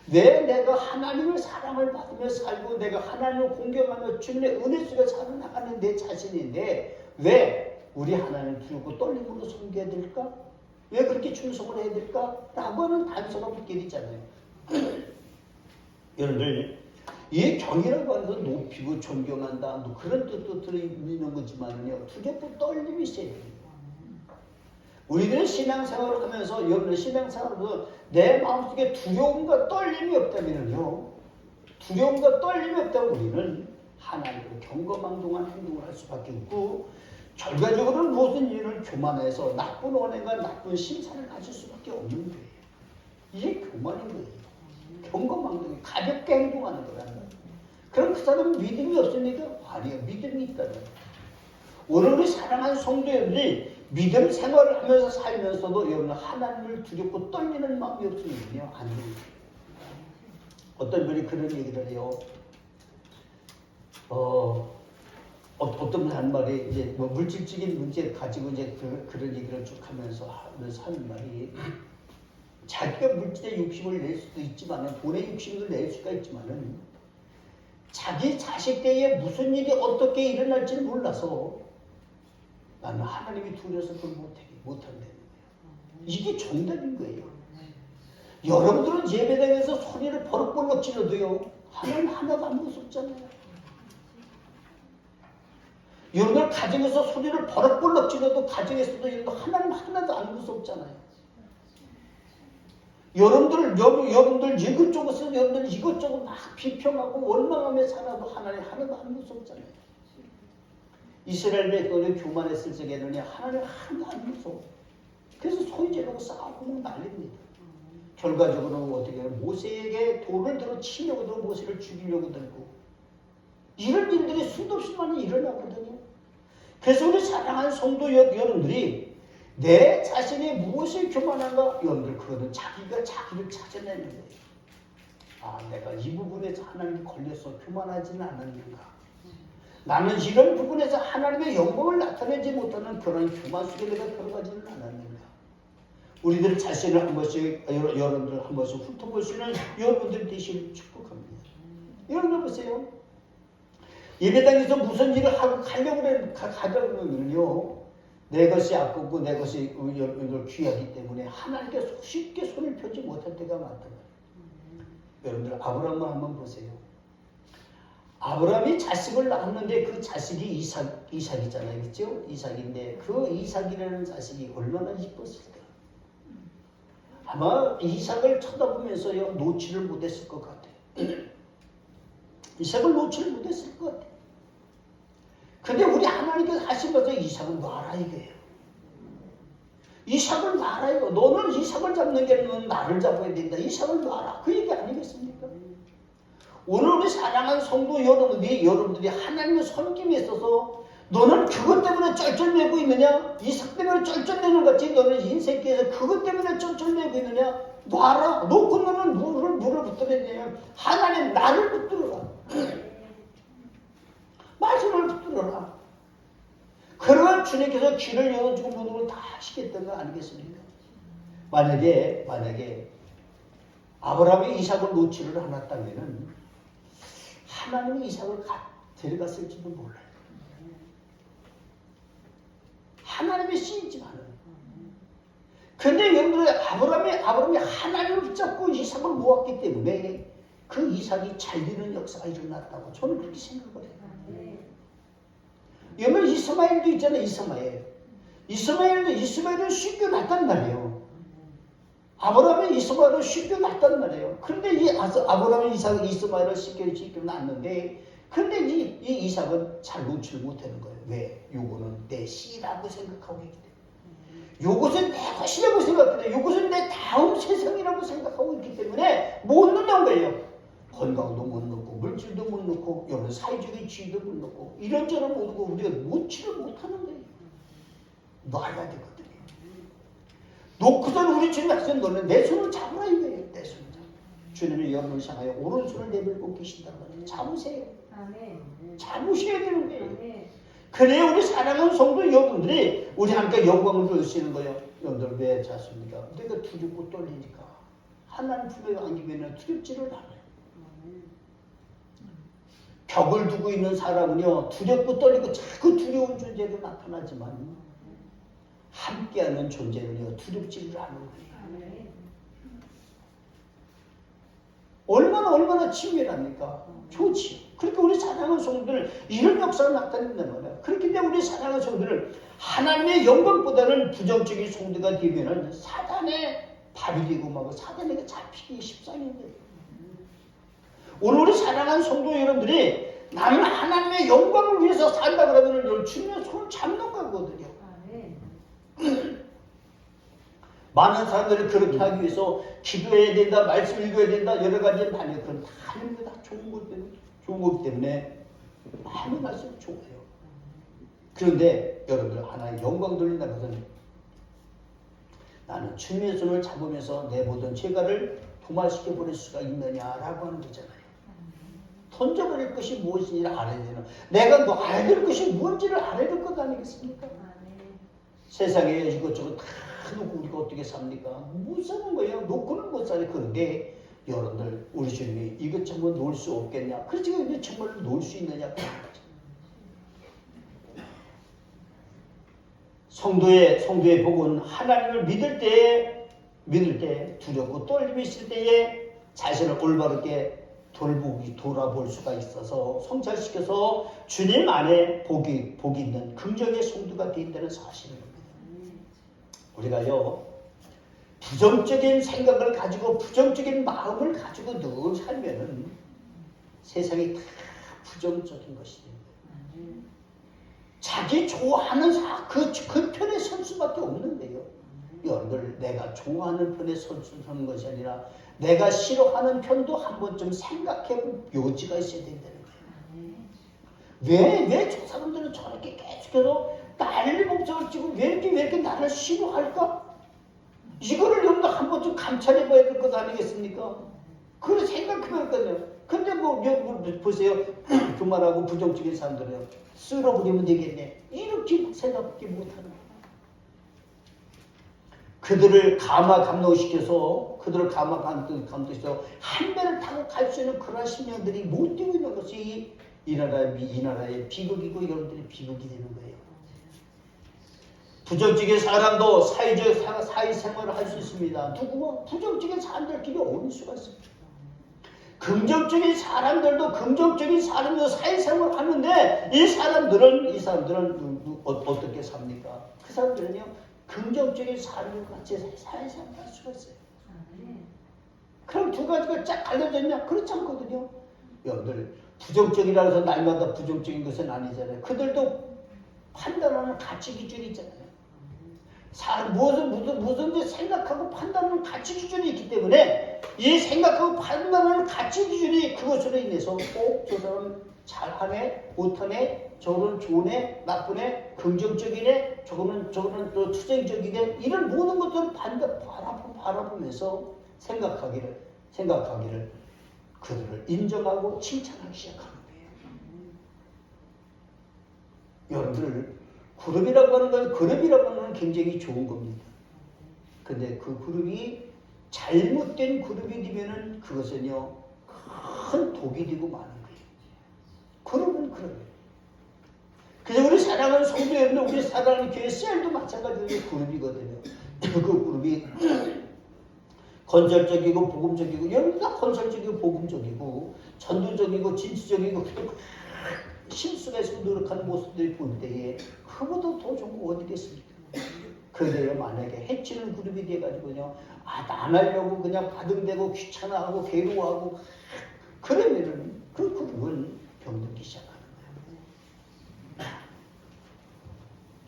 내가 하나님의 사랑을 받으며 살고 내가 하나님을 공경하며 주님의 은혜 속에 살아나가는 내 자신인데 왜 우리 하나님을 두렵고 떨림으로 섬겨야 될까? 왜 그렇게 충성을 해야 될까? 라고 하는 단서가 붙게 되잖아요. 여러분들 이 경이라고 하는 건 높이고 존경한다 그런 뜻도 들어있는 거지만요, 두렵고 떨림이 있어야 돼요. 우리들은 신앙생활을 하면서 여러분들 신앙생활에서 내 마음속에 두려움과 떨림이 없다면요, 두려움과 떨림이 없다면 우리는 하나님을 경거망동한 행동을 할 수밖에 없고 결과적으로는 모든 일을 교만해서 나쁜 언행과 나쁜 심산을 가질 수밖에 없는 거예요. 이게 교만인 거예요. 경거망동이 가볍게 행동하는 거라는 거예요. 그럼 그 사람은 믿음이 없으니까 아니에요. 믿음이 있다는 거예요. 오늘 우리 사랑하는 성도 여러분이 믿음 생활을 하면서 살면서도 여러분 하나님을 두렵고 떨리는 마음이 없으면요 안 됩니다. 어떤 분이 그런 얘기를 해요. 어떤 분이 한 말이 이제 뭐 물질적인 문제 가지고 이제 그런 얘기를 쭉 하면서 하는 말이 자기가 물질의 욕심을 낼 수도 있지만은 돈의 욕심을 낼 수가 있지만은 자기 자식 때에 무슨 일이 어떻게 일어날지 몰라서 나는 하나님이 두려워서 그걸 못한다는 거예요. 이게 정답인 거예요. 여러분들은 예배당에서 소리를 버럭버럭 질러도요 하나님 하나도 안 무섭잖아요. 여러분들 가정에서 소리를 버럭버럭 질러도 가정에서도 하나님 하나도 안 무섭잖아요. 여러분들 이것저것은 여러분들 이것저것 막 비평하고 원망하며 살아도 하나님 하나도 안 무섭잖아요. 이스라엘 백성이 교만했을 적에는 하나님 하나도 안 무서워. 그래서 소리 지르고 싸우고 난립니다. 결과적으로 어떻게 해요? 모세에게 돌을 들어 치려고 들고 모세를 죽이려고 들고 이런 일들이 수도 없이 많이 일어나거든요. 그래서 우리 사랑하는 성도 여러분들이 내 자신이 무엇이 교만한가? 여러분들 그거는 자기가 자기를 찾아내는 거예요. 아, 내가 이 부분에서 하나님이 걸려서 교만하지는 않았는가? 나는 이런 부분에서 하나님의 영광을 나타내지 못하는 그런 교만 속에 내가 들어가지는 않았는가? 우리들 자신을 한 번씩 여러분들 한 번씩 훑어볼 수 있는 여러분들 되시길 축복합니다. 여러분들 보세요. 예배당에서 무슨 일을 하고 가려고 하면요 내 것이 아깝고 내 것이 귀하기 때문에 하나님께 쉽게 손을 펴지 못할 때가 많단 말이에요. 여러분들 아브라함을 한번 보세요. 아브라함이 자식을 낳았는데 그 자식이 이삭이잖아요. 그렇죠? 이삭인데 그 이삭이라는 자식이 얼마나 이뻤을까. 아마 이삭을 쳐다보면서요 놓지를 못했을 것 같아요. 이삭을 놓지를 못했을 것 같아요. 근데 우리 하나님께서 하시면서 이삭을 놔라 이거예요. 이삭을 놔라 이거. 너는 이삭을 잡는 게 아니라 너는 나를 잡아야 된다. 이삭을 놔라. 그 얘기 아니겠습니까? 오늘 우리 사랑하는 성도 여러분들이 하나님의 섬김에 있어서 너는 그것 때문에 쩔쩔매고 있느냐? 이삭 때문에 쩔쩔매는 것 같이 너는 인생길에서 그것 때문에 쩔쩔매고 있느냐? 놔라. 놓고 너는 물을 붙들어야 되냐? 하나님 나를 붙들어라. 말씀을 붙들어라. 그러면 주님께서 길을 열어주고 모든 걸 다 하시겠다는 거 아니겠습니까? 만약에 아브라함이 이삭을 놓지를 않았다면은 하나님이 이삭을 데려갔을지도 몰라요. 하나님의 씨이지 않아요. 근데 여러분들 아브라함이 하나님을 붙잡고 이삭을 모았기 때문에 그 이삭이 잘 되는 역사가 일어났다고 저는 그렇게 생각을 해요. 여러분 이스마엘도 있잖아요. 이스마엘은 쉽게 낳단 말이에요. 아브라함이 이스마엘을 쉽게 낳단 말이에요. 그런데 이 아브라함이 이스마엘을 쉽게 낳았는데 근데 이 이삭은 잘 놓지 못하는 거예요. 왜? 요거는 내 씨라고 생각하고 있기 때문에. 요것은 내 것이라고 생각해요. 요것은 내 다음 세상이라고 생각하고 있기 때문에 못 넣는 거예요. 건강도 못 넣고 물질도 못 넣고 여러 사회적인 지위도 못 넣고 이런저런 못 넣고 우리가 놓지를 못하는 거예요. 놔야 되거든요. 놓고선 우리 주님 하신 너는 내 손을 잡으라 이거예요. 내 손을 잡아. 주님이 여러분을 향하여 오른손을 내밀고 계신단 말이에요. 잡으세요. 잡으셔야 되는 거예요. 그래야 우리 사랑하는 성도 여러분들이 우리 함께 영광을 볼 수 있는 거예요. 여러분들 왜 잡습니까? 내가 두렵고 떨리니까 하나님 품에 안기면 두렵지를 않아요. 벽을 두고 있는 사람은요 두렵고 떨리고 자꾸 두려운 존재로 나타나지만 함께하는 존재는요 두렵지를 않은 거예요. 얼마나 친밀합니까? 좋지. 그러니까 우리 사랑하는 성도들 이런 역사를 나타낸단 말이야. 그렇기 때문에 우리 사랑하는 성도들은 하나님의 영광보다는 부정적인 성도가 되면은 사단의 발이 되고 막 사단에게 잡히기 십상인데 오늘 우리 사랑하는 성도 여러분들이 나는 하나님의 영광을 위해서 산다 그러면 주님의 손을 잡는 거거든요. 많은 사람들이 그렇게 하기 위해서 기도해야 된다, 말씀 읽어야 된다, 여러 가지 많이 그런 다 하는 게 다 좋은 거기 때문에 많은 말씀 좋아요. 그런데 여러분들 하나의 영광 돌린다 것은 나는 주님의 손을 잡으면서 내 모든 죄가를 도말시켜 버릴 수가 있느냐라고 하는 거잖아요. 던져버릴 것이 무엇인지를 알아야 되는 내가 알아야 될 것이 뭔지를 알아야 될 것 아니겠습니까? 세상에 이것저것 다 놓고 우리가 어떻게 삽니까? 못 사는 거예요. 놓고는 못 사요. 그런데 여러분들 우리 주님이 이것 정말 놓을 수 없겠냐? 그렇지 근데 정말 놓을 수 있느냐? 성도의 복은 하나님을 믿을 때 두렵고 떨림이 있을 때에 자신을 올바르게 돌아볼 수가 있어서 성찰시켜서 주님 안에 복이 있는 긍정의 성도가 된다는 사실입니다. 우리가요 부정적인 생각을 가지고 부정적인 마음을 가지고 늘 살면은 세상이 다 부정적인 것이 됩니다. 자기 좋아하는 그 편에 설 수밖에 없는데요. 여러분들 내가 좋아하는 편에 서는 것이 아니라 내가 싫어하는 편도 한 번쯤 생각해볼 여지가 있어야 된다는 거예요. 왜 저 사람들은 저렇게 계속해서 난리 법석을 왜 이렇게 나를 싫어할까? 이거를 여러분들 한 번쯤 감찰해봐야 될 것 아니겠습니까? 그걸 생각해볼 거예요. 근데 보세요. 교만하고 부정적인 사람들은 쓸어버리면 되겠네. 이렇게 생각밖에 못하는 거예요. 그들을 감동시켜서 한 배를 타고 갈 수 있는 그런 심령들이 못 뛰고 있는 것이 이 나라의 비극이고 여러분들의 비극이 되는 거예요. 부정적인 사람도 사회생활을 할 수 있습니다. 누구가 부정적인 사람들끼리 어울릴 수가 있습니다. 긍정적인 사람들도 사회생활을 하는데 이 사람들은 어떻게 삽니까? 그 사람들은요 긍정적인 사람들과 같이 사회생활을 할 수가 있어요. 그럼 두 가지가 쫙 갈라져 있냐? 그렇지 않거든요. 여러분들 부정적이라고 해서 날마다 부정적인 것은 아니잖아요. 그들도 판단하는 가치 기준이 있잖아요. 무슨 생각하고 판단하는 가치 기준이 있기 때문에 이 생각하고 판단하는 가치 기준이 그것으로 인해서 꼭 저 사람 잘하네, 못하네, 저거는 좋네, 나쁘네, 긍정적이네, 저거는 또 투쟁적이네, 이런 모든 것들을 바라보면서 생각하기를 그들을 인정하고 칭찬하기 시작하는 거예요. 여러분들 그룹이라고 하는 건 굉장히 좋은 겁니다. 근데 그 그룹이 잘못된 그룹이 되면은 그것은요 큰 독이 되고 마는 거예요. 그룹은 그룹이에요. 그래서 우리 사랑하는 성도 여러분들, 우리 사랑하는 교회 셀도 마찬가지로 그룹이거든요. 그 그룹이 건설적이고 복음적이고, 여러분 다 건설적이고 복음적이고 전도적이고 진취적이고 실속에서 노력하는 모습들이 볼 때에 그보다 더 좋은 거 어디겠습니까? 그래요. 만약에 해치는 그룹이 돼가지고요, 안 하려고 그냥 바등대고 귀찮아하고 괴로워하고 그러면은 그 그룹은 병들기 시작하는 거예요.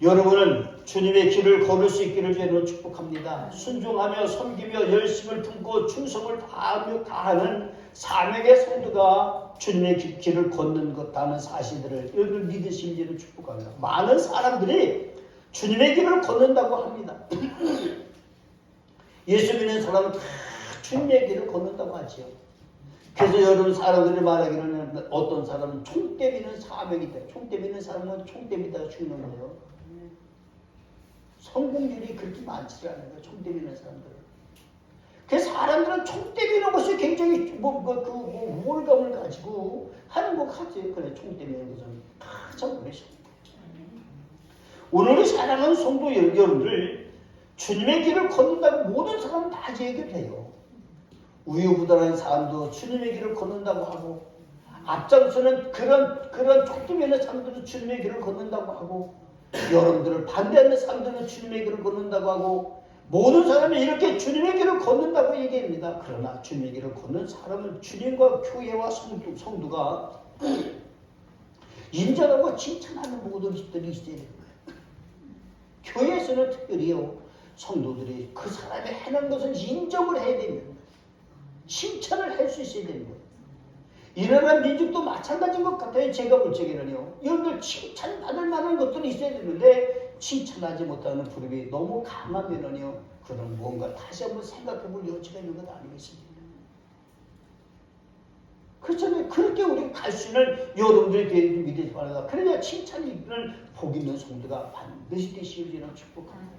여러분은 주님의 길을 걸을 수 있기를 주님으로 축복합니다. 순종하며 섬기며 열심을 품고 충성을 다하는 사명의 성도가 주님의 길을 걷는 것다는 사실들을 여러분 믿으시기를 축복합니다. 많은 사람들이 주님의 길을 걷는다고 합니다. 예수 믿는 사람은 다 주님의 길을 걷는다고 하지요. 그래서 여러분 사람들이 말하기로는 어떤 사람은 총 때리는 사명이 있다. 총 때리는 사람은 총 때리다가 죽는 거예요. 성공률이 그렇게 많지 않은 거예요. 총 때리는 사람들은. 그래서 사람들은 총 때리는 것이 굉장히 우월감을 가지고 하는 것 같아요. 그래, 총 때리는 것은 가장 그러셔. 오늘 사랑하는 성도 여러분들, 주님의 길을 걷는다고 모든 사람은 다 얘기를 해요. 우유부단한 사람도 주님의 길을 걷는다고 하고, 앞장서는 그런 촉두면의 사람들은 주님의 길을 걷는다고 하고, 여러분들을 반대하는 사람들은 주님의 길을 걷는다고 하고, 모든 사람이 이렇게 주님의 길을 걷는다고 얘기합니다. 그러나 주님의 길을 걷는 사람은 주님과 교회와 성도가 인정하고 칭찬하는 모든 것들이 있어야 됩니다. 교회에서는 특별히요, 성도들이 그 사람이 해놓은 것은 인정을 해야 됩니다. 칭찬을 할 수 있어야 되는 거예요. 이 나라 민족도 마찬가지인 것 같아요. 제가 볼 적에는요, 여러분들 칭찬받을 만한 것들이 있어야 되는데 칭찬하지 못하는 그룹이 너무 강하면은요, 그런 무언가 다시 한번 생각해볼 여지가 있는 것 아니겠습니까? 그렇잖아요. 그렇게 우리 갈수는 여러분들이 믿으시 바랍니다. 그래야 칭찬이 있는 복 있는 성도가 반드시 되시기를 축복합니다.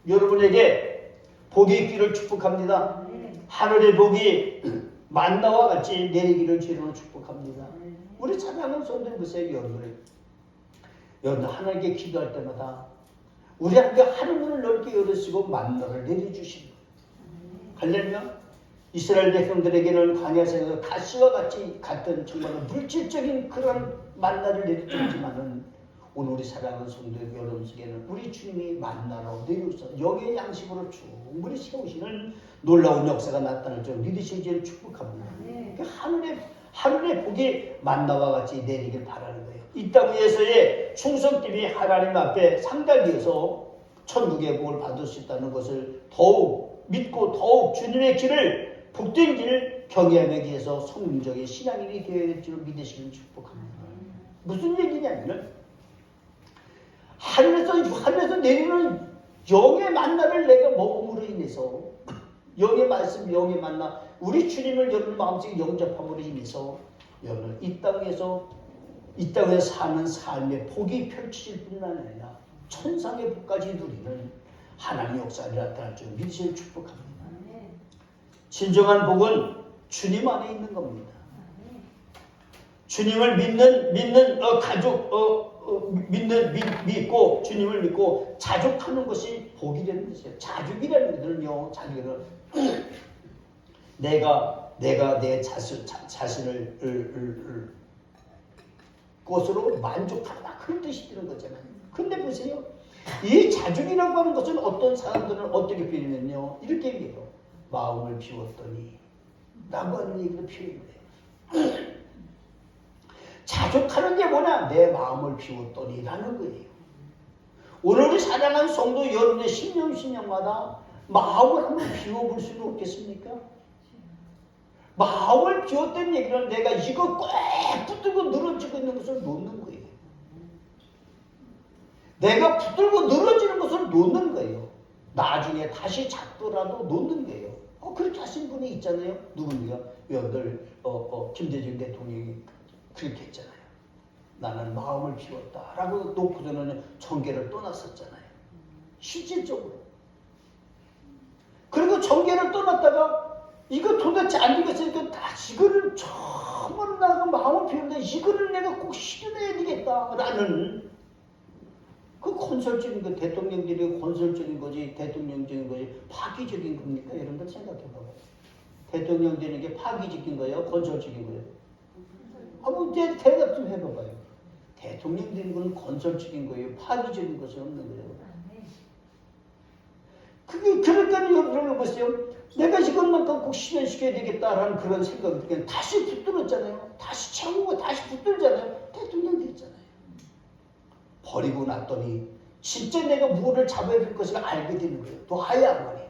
여러분에게 복이 있기를 축복합니다. 하늘의 복이 만나와 같이 내리기를 주로 축복합니다. 우리 찬양하는 성도들 보세요. 여러분들 하나님께 기도할 때마다 우리한테 하늘문을 넓게 열으시고 만나를 내려주십니다. 할렐루야. 이스라엘 백성들에게는 광야에서 가시와 같이 같은 정말 물질적인 그런 만나를 내려줬지만은 오늘 우리 사랑하는 성도 여러분에게는 우리 주님이 만나로 내려오셔서 영의 양식으로 충분히 세우시는 놀라운 역사가 나타날 줄 믿으시기를 축복합니다. 하늘의 복이 만나와 같이 내리길 바라는 거예요. 이 땅 위에서의 충성됨이 하나님 앞에 상달되어서 천국의 복을 받을 수 있다는 것을 더욱 믿고 더욱 주님의 길을 복된 길 경외하기 위해서 성공적인 신앙인이 되어야 될 줄 믿으시기를 축복합니다. 무슨 얘기냐면은 하늘에서 내리는 영의 만나를 내가 먹음으로 인해서 영의 말씀, 영의 만나, 우리 주님을 여러분 마음속에 영접함으로 인해서 여러분 이 땅에서 사는 삶의 복이 펼쳐질 뿐만 아니라 천상의 복까지 누리는 하나님의 역사를 나타날 줄 믿으시길 축복합니다. 진정한 복은 주님 안에 있는 겁니다. 주님을 믿는 가족, 믿고 주님을 믿고 자족하는 것이 복이 되는 것이에요. 자족이라는 것은요, 자족은 내가 내 자신을 것으로 만족하다, 그런 뜻이 드는 거잖아요. 근데 보세요, 이 자족이라고 하는 것은 어떤 사람들은 어떻게 표현하면요, 이렇게 얘기해요. 마음을 비웠더니 라고 하는 얘기를 표현해요. 부족하는 게 뭐냐? 내 마음을 비웠더니라는 거예요. 오늘 우리 사랑하는 성도 여러분의 신령마다 마음을 한번 비워볼 수는 없겠습니까? 마음을 비웠다는 얘기는 내가 이거 꼭 붙들고 늘어지고 있는 것을 놓는 거예요. 내가 붙들고 늘어지는 것을 놓는 거예요. 나중에 다시 잡더라도 놓는 거예요. 그렇게 하신 분이 있잖아요. 누굽니까? 여러분들 김대중 대통령이 그렇게 했잖아요. 나는 마음을 비웠다라고 놓고서는 정계를 떠났었잖아요. 실질적으로. 그리고 정계를 떠났다가 이거 도대체 안 되겠으니까 이거를 정말 나가 마음을 비웠는데 이거를 내가 꼭 실현해야 되겠다라는 그 건설적인 거, 대통령들이 건설적인 거지 대통령적인 거지 파기적인 겁니까? 여러분들 생각해봐요. 대통령 되는 게 파기적인 거예요? 건설적인 거예요? 한번 대답 좀 해봐봐요. 대통령 되는 건 건설적인 거예요? 파기적인 것은 없는 거예요? 그게 그러니까 여러분 보세요. 내가 이것만큼 꼭 실현시켜야 되겠다라는 그런 생각이 그냥 다시 붙들었잖아요. 다시 채우고 다시 붙들잖아요. 대통령 됐잖아요. 버리고 났더니 진짜 내가 무엇을 잡아야 될 것을 알게 되는 거예요. 놔야 안 말이에요.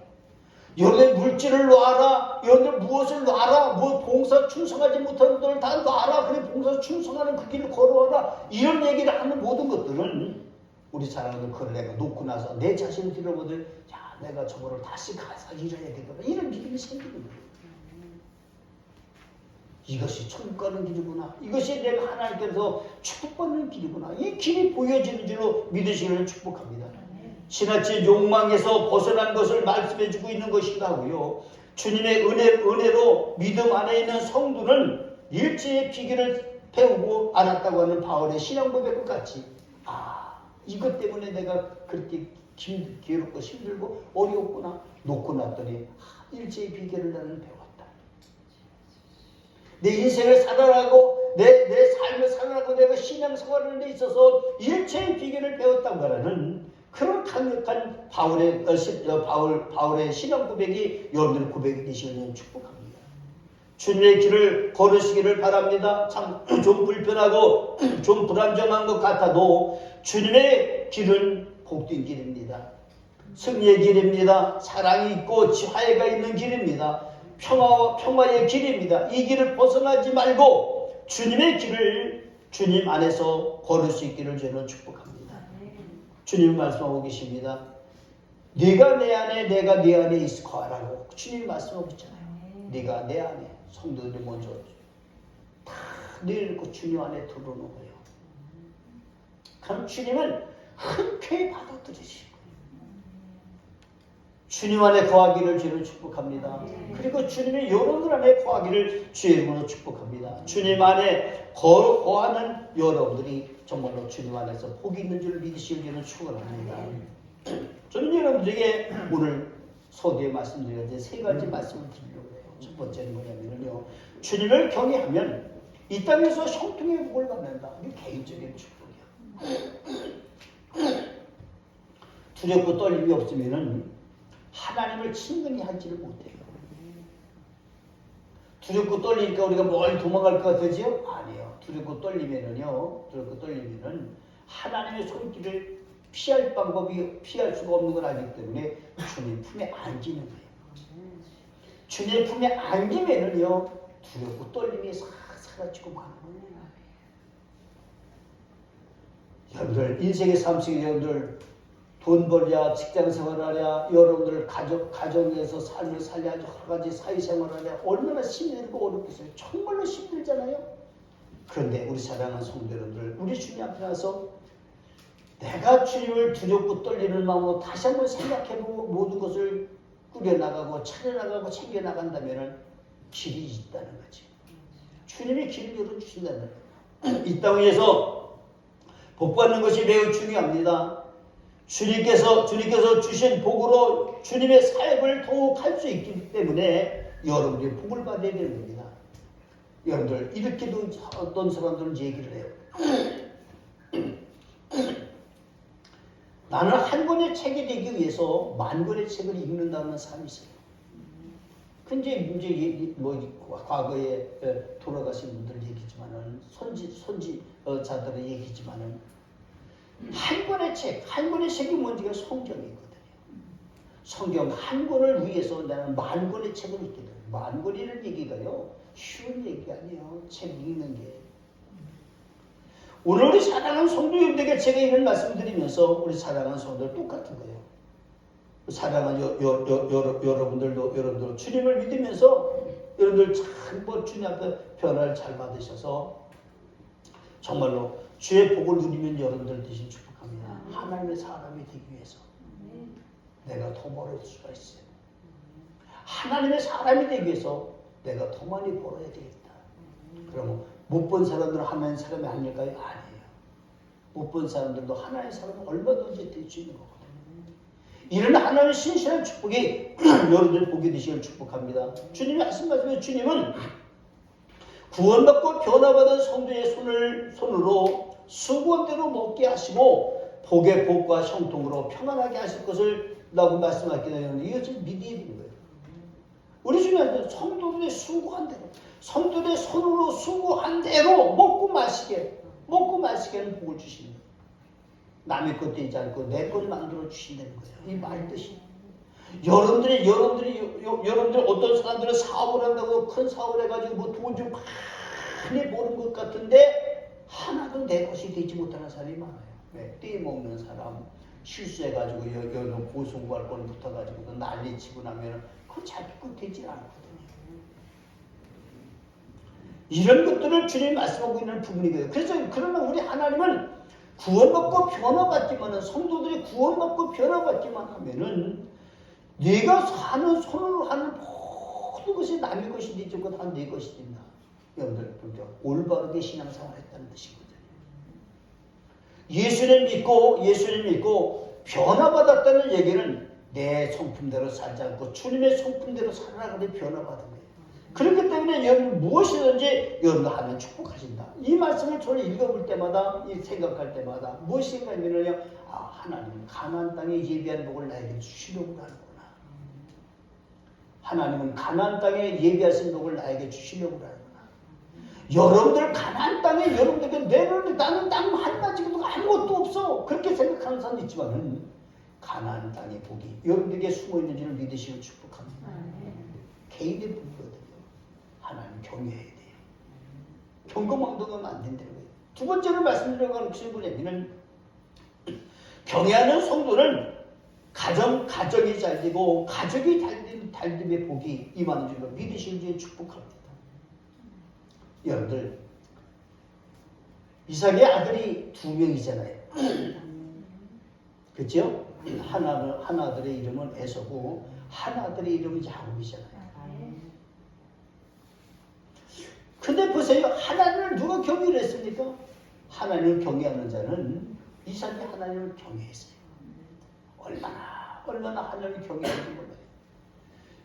여러분의 물질을 놔라. 여러분들 무엇을 놔라. 뭐 봉사 충성하지 못하는 것들을 다 놔라. 그래 봉사 충성하는 그 길을 걸어와라. 이런 얘기를 하는 모든 것들은 우리 사람들 그걸 내가 놓고 나서 내 자신을 들여보들 야 내가 저거를 다시 가서 일해야 되겠구나. 이런 믿음이 생기는 거예요. 이것이 천국 가는 길이구나. 이것이 내가 하나님께서 축복받는 길이구나. 이 길이 보여지는 줄로 믿으시기를 축복합니다. 지나친 욕망에서 벗어난 것을 말씀해주고 있는 것이기도 하고요. 주님의 은혜로 믿음 안에 있는 성도는 일체의 비결을 배우고 알았다고 하는 바울의 신앙 고백과 같이 이것 때문에 내가 그렇게 괴롭고 힘들고 어려웠구나. 놓고 났더니 일체의 비결을 나는 배웠다. 내 인생을 살아가고 내 삶을 살아가고 내가 신앙생활하는 데 있어서 일체의 비결을 배웠다고 하는 그런 강력한 바울의 신앙 고백이 여러분들 고백이 되시는 축복합니다. 주님의 길을 걸으시기를 바랍니다. 참 좀 불편하고 좀 불안정한 것 같아도 주님의 길은 복된 길입니다. 승리의 길입니다. 사랑이 있고 지화가 있는 길입니다. 평화의 길입니다. 이 길을 벗어나지 말고 주님의 길을 주님 안에서 걸을 수 있기를 저는 축복합니다. 주님 말씀하고 계십니다. 네가 내 안에 내가 네 안에 있을 거라고 주님이 말씀하고 있잖아요. 네가 내 안에 성도들이 먼저 다 내려놓고 주님 안에 들어오는 거예요. 그럼 주님은 흔쾌히 받아들이시고 주님 안에 거하기를 주를 축복합니다. 그리고 주님의 여러분들 안에 거하기를 주의 이름으로 축복합니다. 주님 안에 거하는 여러분들이 정말로 주님 안에서 복이 있는 줄 믿으실 줄은 축원합니다. 저는 여러분들에게 오늘 서두에 말씀드린 세 가지 말씀을 드리려고 해요. 첫 번째는 뭐냐면요. 주님을 경외하면 이 땅에서 형통의 복을 받는다. 이게 개인적인 축복이야. 두렵고 떨림이 없으면은 하나님을 친근히 하지를 못해요. 두렵고 떨리니까 우리가 멀리 도망갈 것 같으지요? 아니에요. 두렵고 떨리면은 하나님의 손길을 피할 수가 없는 걸 알기 때문에 주님 품에 안기는 거예요. 주님 품에 안기면은요, 두렵고 떨림이 싹 사라지고 마는 거예요. 여러분들, 인생의 삶 속에 여러분들, 돈 벌랴, 직장 생활하랴, 여러분들 가정에서 삶을 살랴, 여러 가지 사회생활하랴, 얼마나 힘들고 어렵겠어요. 정말로 힘들잖아요. 그런데 우리 사랑하는 성도 여러분들, 우리 주님 앞에 가서 내가 주님을 두렵고 떨리는 마음으로 다시 한번 생각해보고 모든 것을 꾸려나가고 차려나가고 챙겨나간다면 길이 있다는 거지. 주님이 길을 열어주신다는 거예요. 이 땅 위에서 복받는 것이 매우 중요합니다. 주님께서 주신 복으로 주님의 사역을 더욱 할 수 있기 때문에 여러분들이 복을 받아야 되는 겁니다. 여러분들 이렇게도 어떤 사람들은 얘기를 해요. 나는 한 권의 책이 되기 위해서 만 권의 책을 읽는다는 사람이 있어요. 근데 이제 과거에 돌아가신 분들 얘기지만은 선지자들의 얘기지만은 한 권의 책이 뭔지가 성경이거든요. 성경 한 권을 위해서 나는 만 권의 책을 읽게 돼요. 만 권이라는 얘기가요 쉬운 얘기 아니에요. 책 읽는 게. 오늘 우리 사랑하는 성도 여러분들에게 제가 이런 말씀드리면서 우리 사랑하는 성도들 똑같은 거예요. 사랑하는 여러분들도 주님을 믿으면서 여러분들 참 주님 앞에 변화를 잘 받으셔서 정말로 주의 복을 누리면 여러분들 대신 축복합니다. 하나님의 사람이 되기 위해서 내가 더 벌어질 수가 있어요. 하나님의 사람이 되기 위해서 내가 더 많이 벌어야 되겠다. 그러면 못 본 사람들은 하나님의 사람이 아닐까요? 아니에요. 못 본 사람들도 하나님의 사람은 얼마든지 될 수 있는 거거든요. 이런 하나님의 신실한 축복이 여러분들 보게 되시길 축복합니다. 주님이 말씀하시면 주님은 구원받고 변화받은 성도의 손으로 수고대로 먹게 하시고 복의 복과 형통으로 평안하게 하실 것을 라고 말씀하시게 되는데 이것을 믿어야 되는 거예요. 우리 주님한테 성도들의 수고한 대로 성도들의 손으로 수고한 대로 먹고 마시게는 복을 주시는 거예요. 남의 것 되지 않고 내 것 만들어 주신다는 거예요. 이 말 뜻이. 여러분들 어떤 사람들은 사업을 한다고 큰 사업을 해가지고 뭐 돈 좀 많이 버는 것 같은데 하나도 내 것이 되지 못하는 사람이 많아요. 네, 떼먹는 사람, 실수해가지고 여기 고소고할 건 붙어가지고 난리치고 나면 그거 자꾸 되지 않거든요. 이런 것들을 주님이 말씀하고 있는 부분이거든요. 그래서 그러나 우리 하나님은 구원받고 변화받기만은 성도들이 구원받고 변화받기만 하면은 네가 하는 손으로 하는 모든 것이 남의 것이 되지 않고 다 네 것이 된다. 여러분들 올바르게 신앙생활을 했다는 뜻이거든요. 예수님 믿고 변화받았다는 얘기는 내 성품대로 살지 않고 주님의 성품대로 살아가는 변화받은 거예요. 그렇기 때문에 여러분 무엇이든지 여러분도 하면 축복하신다. 이 말씀을 저는 읽어볼 때마다 생각할 때마다 무엇이 생각하면요, 하나님은 가나안 땅에 예비한 복을 나에게 주시려고 하는구나. 하나님은 가나안 땅에 예비하신 복을 나에게 주시려고 하는구나. 여러분들 가나안 땅에 여러분들에게 내놓는 나는 땅 한마디도 아무것도 없어. 그렇게 생각하는 사람도 있지만 가나안 땅의 복이 여러분들에게 숨어있는 줄을 믿으시고 축복합니다. 개인의 복이거든요. 하나님 경외해야 돼요. 경거망동하면 안 된다는 거예요. 두 번째로 말씀드리려고 하는 것이 뭐냐면 경외하는 성도는 가정이 잘 되고 가족이 달됨의 복이 임하는 줄로 믿으시기에 축복합니다. 여러분들 이삭의 아들이 2명이잖아요. 그렇죠? 한 아들의 이름은 에서고 한 아들의 이름은 야곱이잖아요. 근데 보세요. 하나님을 누가 경외를 했습니까? 하나님을 경외하는 자는 이삭이 하나님을 경외했어요. 얼마나 하나님을 경외하는지 몰라요.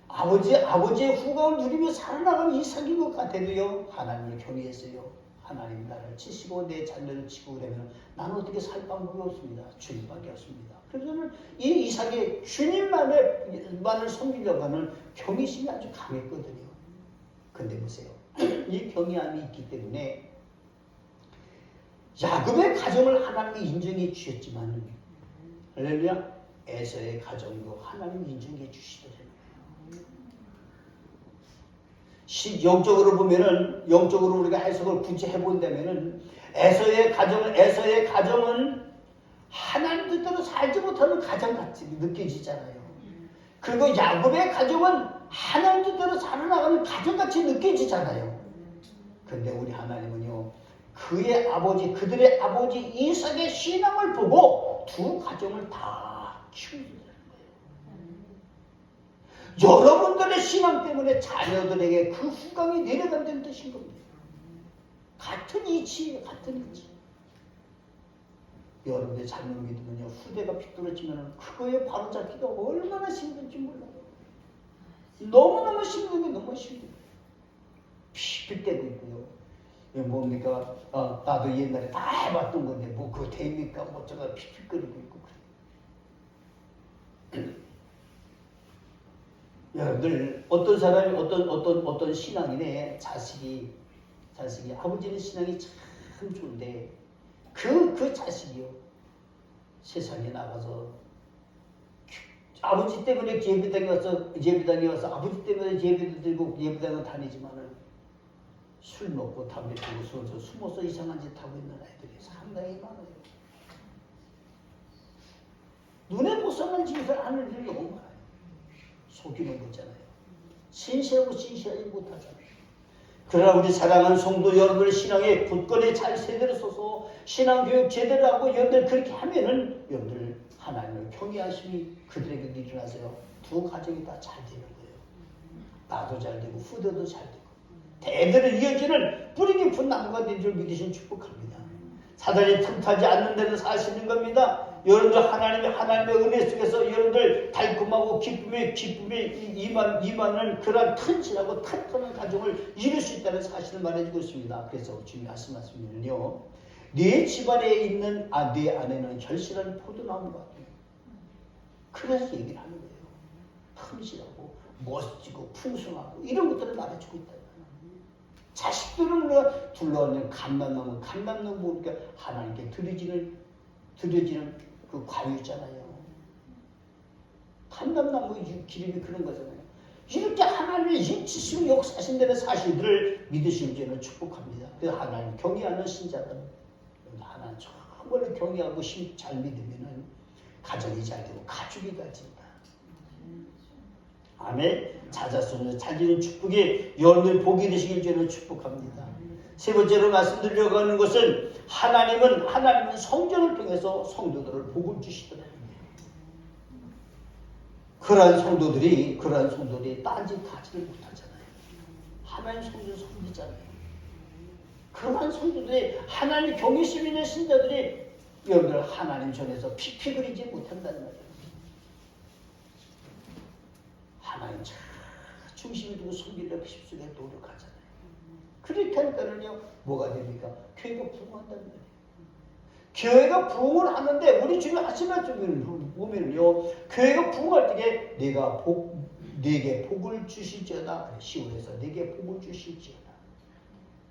아버지의 후광을 누리며 살아나가는 이삭인 것 같아도요. 하나님을 경외했어요. 하나님 나를 치시고 내 자녀를 치고 그러면 나는 어떻게 살 방법이 없습니다. 주님밖에 없습니다. 그래서 저는 이 이삭의 주님만을 섬기려고 하는 경외심이 아주 강했거든요. 근데 보세요. 이 경외함이 있기 때문에 야곱의 가정을 하나님이 인정해 주셨지만 할렐루야 에서의 가정도 하나님이 인정해 주시더라고요. 영적으로 보면은 영적으로 우리가 해석을 굳이 해본다면은 에서의 가정은 하나님 뜻대로 살지 못하는 가정같이 느껴지잖아요. 그리고 야곱의 가정은 하나님 뜻대로 살아나가는 가정같이 느껴지잖아요. 근데 우리 하나님은요, 그들의 아버지 이삭의 신앙을 보고 두 가정을 다 키우시더라는 거예요. 여러분들의 신앙 때문에 자녀들에게 그 후광이 내려간다는 뜻인 겁니다. 같은 이치예요. 같은 이치. 여러분의 자녀 믿으면요, 후대가 빗돌아지면 그거에 바로잡기가 얼마나 힘든지 몰라요. 너무너무 힘든 게 너무 힘든 거예요. 피필 때도 있고요. 뭡니까? 나도 옛날에 다 해봤던 건데 뭐 그거 됩니까? 뭐 저가 피필 끓이고 있고 그래요. 여러분들 어떤 사람이 어떤 신앙인의 자식이 아버지는 신앙이 참 좋은데 그 자식이요 세상에 나가서 아버지 때문에 예배당에 와서 아버지 때문에 예배도 드리고 예배당을 다니지만은 술 먹고 담배 피우고 숨어서 이상한 짓 하고 있는 아이들이 상당히 많아요. 눈에 벗어난 짓을 하는 일이 너무 많아요. 속이는 거잖아요. 신실하지 못하잖아요. 그러나 우리 사랑하는 성도 여러분들 신앙의 굳건히 잘 제대로 서서 신앙교육 제대로 하고 여러분들 그렇게 하면은 여러분들 하나님을 경외하심이 그들에게 일어나서요. 두 가정이 다 잘 되는 거예요. 나도 잘 되고 후대도 잘 되고 대대로 이어지는 뿌리 깊은 나무가 된 줄 믿으신 축복합니다. 사단이 틈타지 않는 데는 사시는 겁니다. 여러분들 하나님의 은혜 속에서 여러분들 달콤하고 기쁨에 임하는 그러한 튼실하고 탄탄한 가정을 이룰 수 있다는 사실을 말해주고 있습니다. 그래서 주님 말씀하시면요, 네 집안에 있는 네 안에는 결실한 포도나무 같아요. 그래서 얘기를 하는 거예요. 튼실하고 멋지고 풍성하고 이런 것들을 말해주고 있다. 자식들은 우리가 둘러있는 감람나무 모르니까 하나님께 드려지는 그 과유 있잖아요. 감람나무 기름이 그런 거잖아요. 이렇게 하나님의 인치시고 역사하신 데는 사실들을 믿으시는 저는 축복합니다. 그래서 하나님 경외하는 신자들, 하나님 정말로 경외하고 잘 믿으면은 가정이 잘 되고 가족이 잘 된다. 아멘. 자자손을 살리는 축복이 여러분들 복이 되시길 저는 축복합니다. 세 번째로 말씀드리려고 하는 것은 하나님은 성전을 통해서 성도들을 복을 주시더라고요. 그러한 성도들이 딴짓 하지를 못하잖아요. 하나님 성전 섬기잖아요. 그러한 성도들이 하나님 경외심 있는 신자들이 여러분들 하나님 전에서 피피 그리지 못한다는 말이에요. 하나님 참 중심이 두고 섬기려고 십수에 노력하잖아요. 그렇게 하니까는요, 뭐가 됩니까? 교회가 부흥한다는 거예요. 교회가 부흥을 하는데, 우리 주님 하신 말씀을 보면요, 교회가 부흥할 때 내게 복을 주실지어다. 시온에서 내게 복을 주실지어다.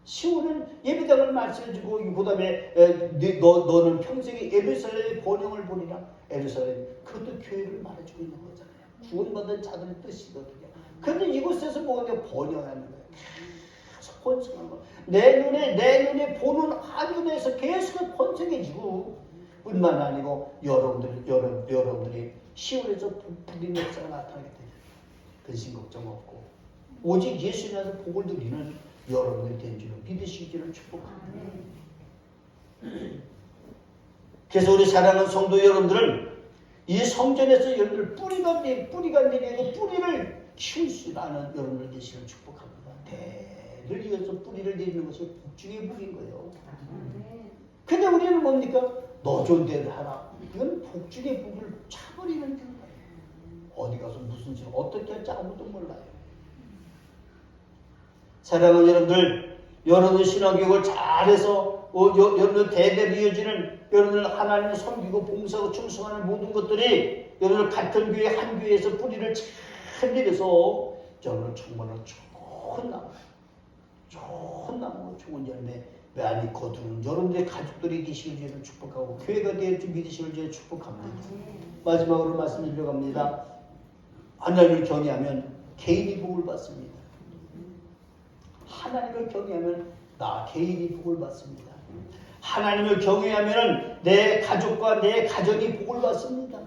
시온은 예배당을 말씀해주고, 그 다음에 너는 평생에 예루살렘의 번영을 보리라. 예루살렘, 그것도 교회를 말해주고 있는 거잖아요. 구원받은 자들의 뜻이거든요. 그런데 이곳에서 뭐가 번영하는 거예요. 계속 번성하는 거예요. 내 눈에 보는 하늘에서 계속 번성해지고, 뿐만 아니고 여러분들이 시온에서 부린 역사가 나타나게 돼요. 근심 걱정 없고 오직 예수님께서 복을 누리는 여러분들이 된 줄을 믿으시기를 축복합니다. 그래서 우리 사랑하는 성도 여러분들은 이 성전에서 여러분들 뿌리가 내리고 뿌리를 키울 수 있는 여러분들 되시기를 축복합니다. 대를 이어서 뿌리를 내리는 것이 복중의 복인 거예요. 근데 우리는 뭡니까? 너 좋은 데를 하라. 이건 복중의 복을 차버리는 거예요. 어디 가서 무슨 짓 어떻게 할지 아무도 몰라요. 사랑하는 여러분들, 여러분들 신앙교육을 잘해서 여러분들 대대로 이어지는 여러분들 하나님을 섬기고 봉사하고 충성하는 모든 것들이 여러분들 같은 교회 한 교회에서 뿌리를 잘 내려서 여러분들 정말로 좋은 나무 좋은 열매 많이 거두는 여러분들의 가족들이 되시길 저는 축복하고 교회가 되었지 믿으시길 저는 축복합니다. 마지막으로 말씀드리려고 합니다. 하나님을 경외하면 개인이 복을 받습니다. 하나님을 경외하면 나 개인이 복을 받습니다. 하나님을 경외하면 내 가족과 내 가정이 복을 받습니다.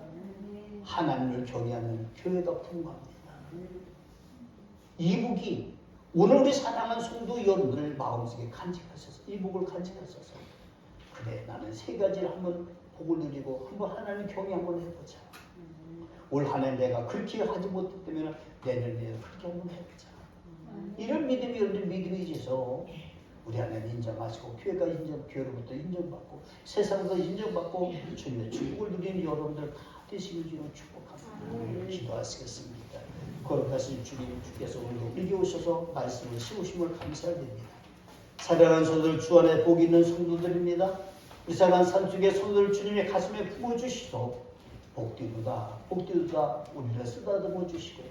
하나님을 경외하면 교회가 풍부합니다. 이 복이 오늘 우리 사랑하는 성도 여러분들 마음속에 간직하셔서 이 복을 간직하셔서 그래 나는 세 가지를 한번 복을 누리고 한번 하나님 경외 한번 해보자. 올 한 해 내가 그렇게 하지 못했다면 내년에 그렇게 한번 해보자. 이런 믿음이 여러분들 믿음이 있어서 우리 하나님 인정하시고 교회로부터 인정받고 세상에서 인정받고 주님의 축복을 누리는 여러분들 다 되시길 주는 축복합니다. 기도하시겠습니다. 거룩하신 주님께서 오늘 이렇게 오셔서 말씀을 씌우심을 감사드립니다. 사랑하는 성도들 주 안에 복 있는 성도들입니다. 우리 사랑하는 산속의 성도들 주님의 가슴에 부어주시소. 복되도다 우리를 쓰다듬어 주시고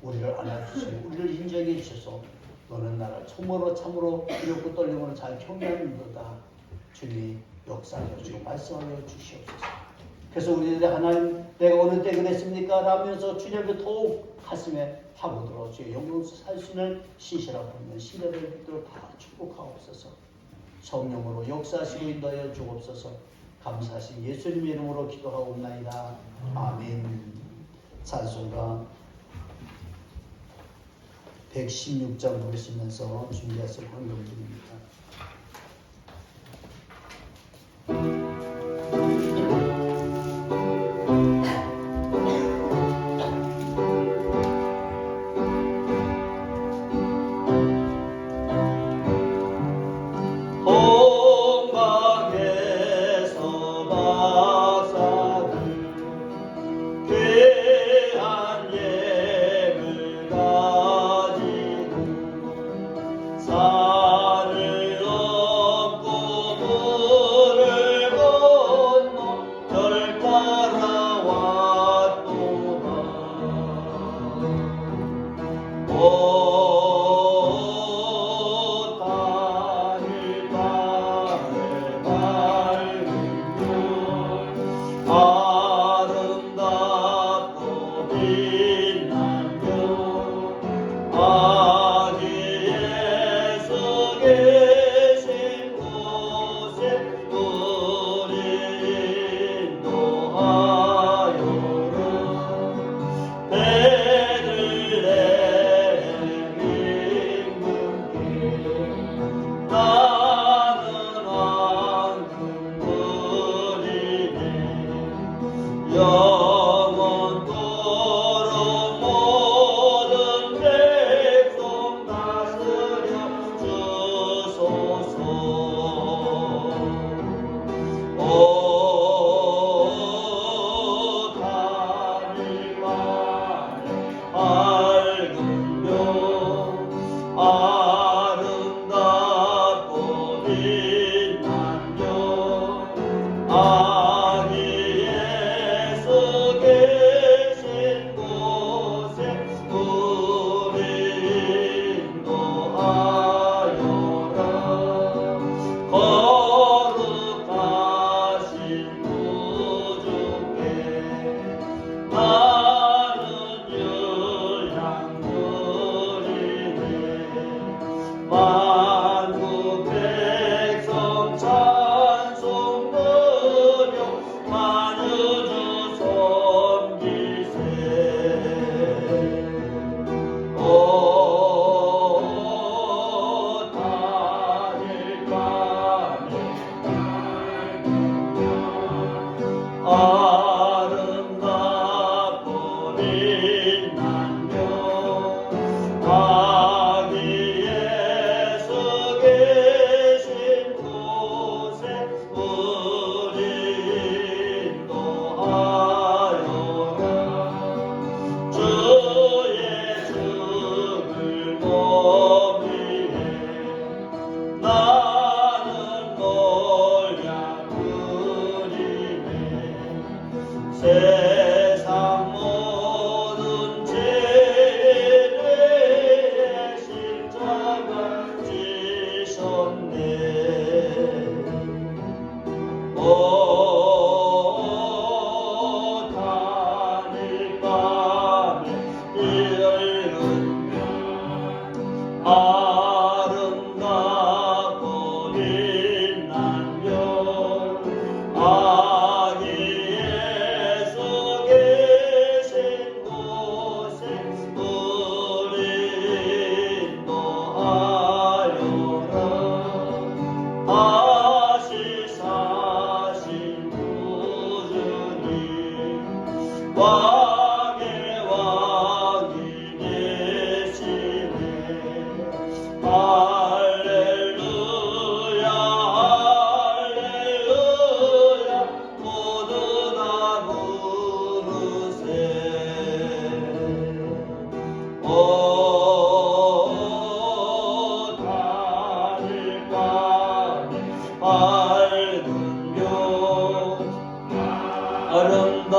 우리를 안아주시고 우리를 인정해 주셔서 너는 나를 참으로 두렵고 떨림으로 잘 경배하는도다. 주님이 역사하여 주시고 말씀하여 주시옵소서. 그래서 우리들이 하나님 내가 어느 때 그랬습니까? 라면서 주님 앞에 더욱 가슴에 파고들어 주의 영광에서 살 수 있는 신실하고 있는 신뢰를 믿도록 다 축복하옵소서. 성령으로 역사하시고 인도하여 주옵소서. 감사하신 예수님 이름으로 기도하옵나이다. 아멘. 찬송가 116장 부르시면서 준비하실 헌금 드립니다.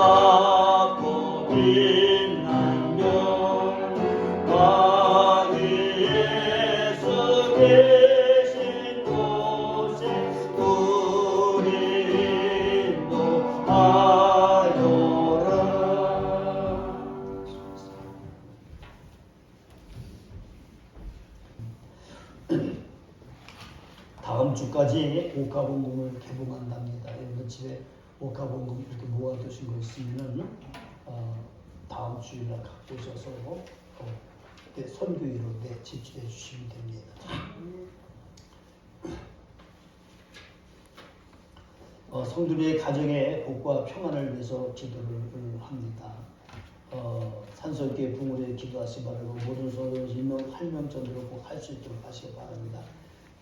아름답고 빛난 별 옥합원금을 개봉한답니다. 여러분 집에 옥합원금 이렇게 모아두신 거 있으면은 다음 주일날 갖고 오셔서 선교위로 집중해 주시면 됩니다. 성도들의 가정의 복과 평안을 위해서 기도를 합니다. 산소교회 부모를 기도하시 바라고 모든 소를 일명 할명전으로 꼭 할 수 있도록 하시기 바랍니다.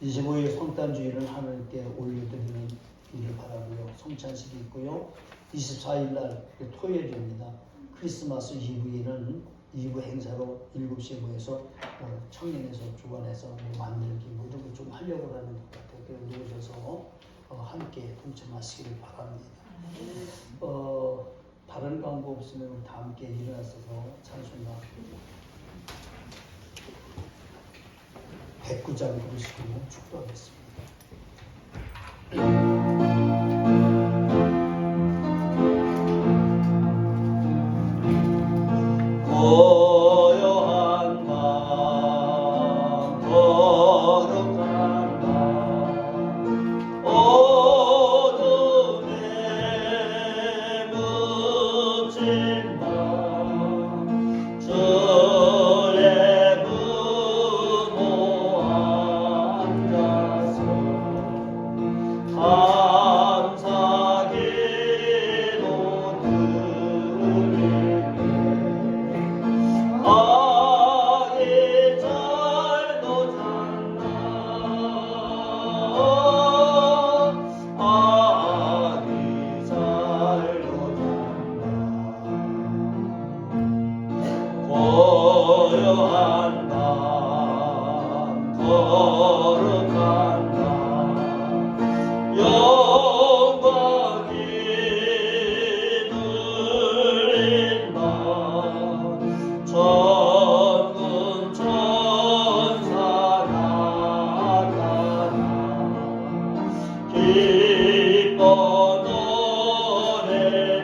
25일 성탄주일은 하나님께 올려드리는 일을 바라고요. 성찬식이 있고요. 24일 날 토요일입니다. 크리스마스 이브에는 2부 행사로 7시에 모여서 청년에서 주관해서 만들기 이런 거 좀 하려고 하는 것 같아요. 그래서 오셔서 함께 동참하시기를 바랍니다. 다른 광고 없으면 다 함께 일어나서 찬송가 109장 부르시고 축도하겠습니다. 고요한 밤 거룩한 밤 어둠에 묻힌 밤 주의 부모 앉아서 감사 기도 드리네 아기 잘도 잔다 아기 잘도 잔다 고요한 밤 거룩한 밤 영광이 들린 밤 천군 천사 나타나 기뻐 노래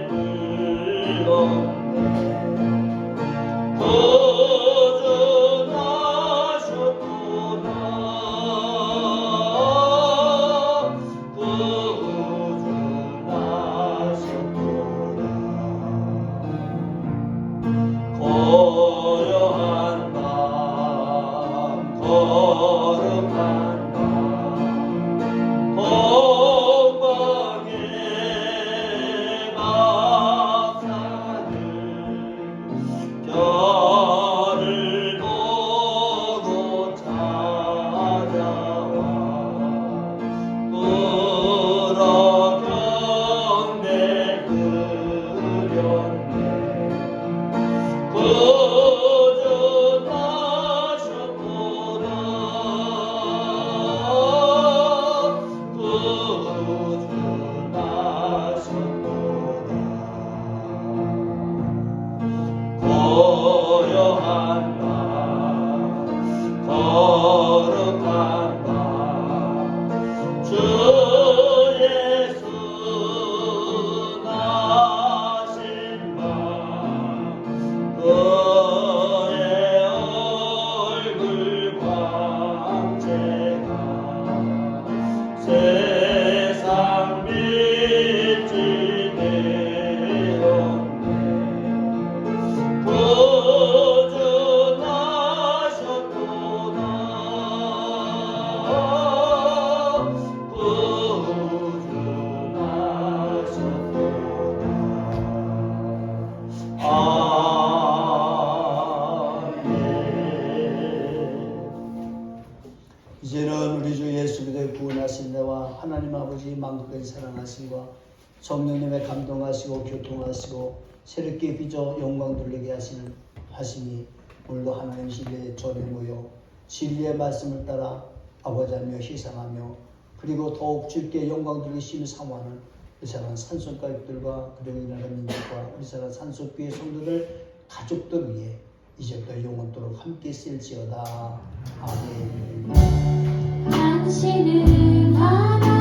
불렀네 고요한 밤 거룩한 밤 공방의 박사들 별을 보고 찾아와 불어 경배 드렸네 고요한 밤 거룩한 밤 주 예수 나신 밤 그의 얼굴 광채가 세상 빛이 되었네 구주나셨도다 구주나셨도다 이제는 우리 주 예수 그리스도의 구원하신 데와 하나님 아버지 만국까지 사랑하심과 성령님의 감동하시고 교통하시고 새롭게 빚어 영광 돌리게 하시니 오늘도 하나님 신뢰의 전에 모여 진리의 말씀을 따라 아버지하며 희생하며 그리고 더욱 주께 영광 돌리시는 사모하는 우리 사랑하는 산성가족들과 그리고 이 나라 민족과 우리 사랑하는 산성교회 성도들 가족들 위해 이제부터 영원토록 함께 쓸지어다. 아멘. 당신은 하나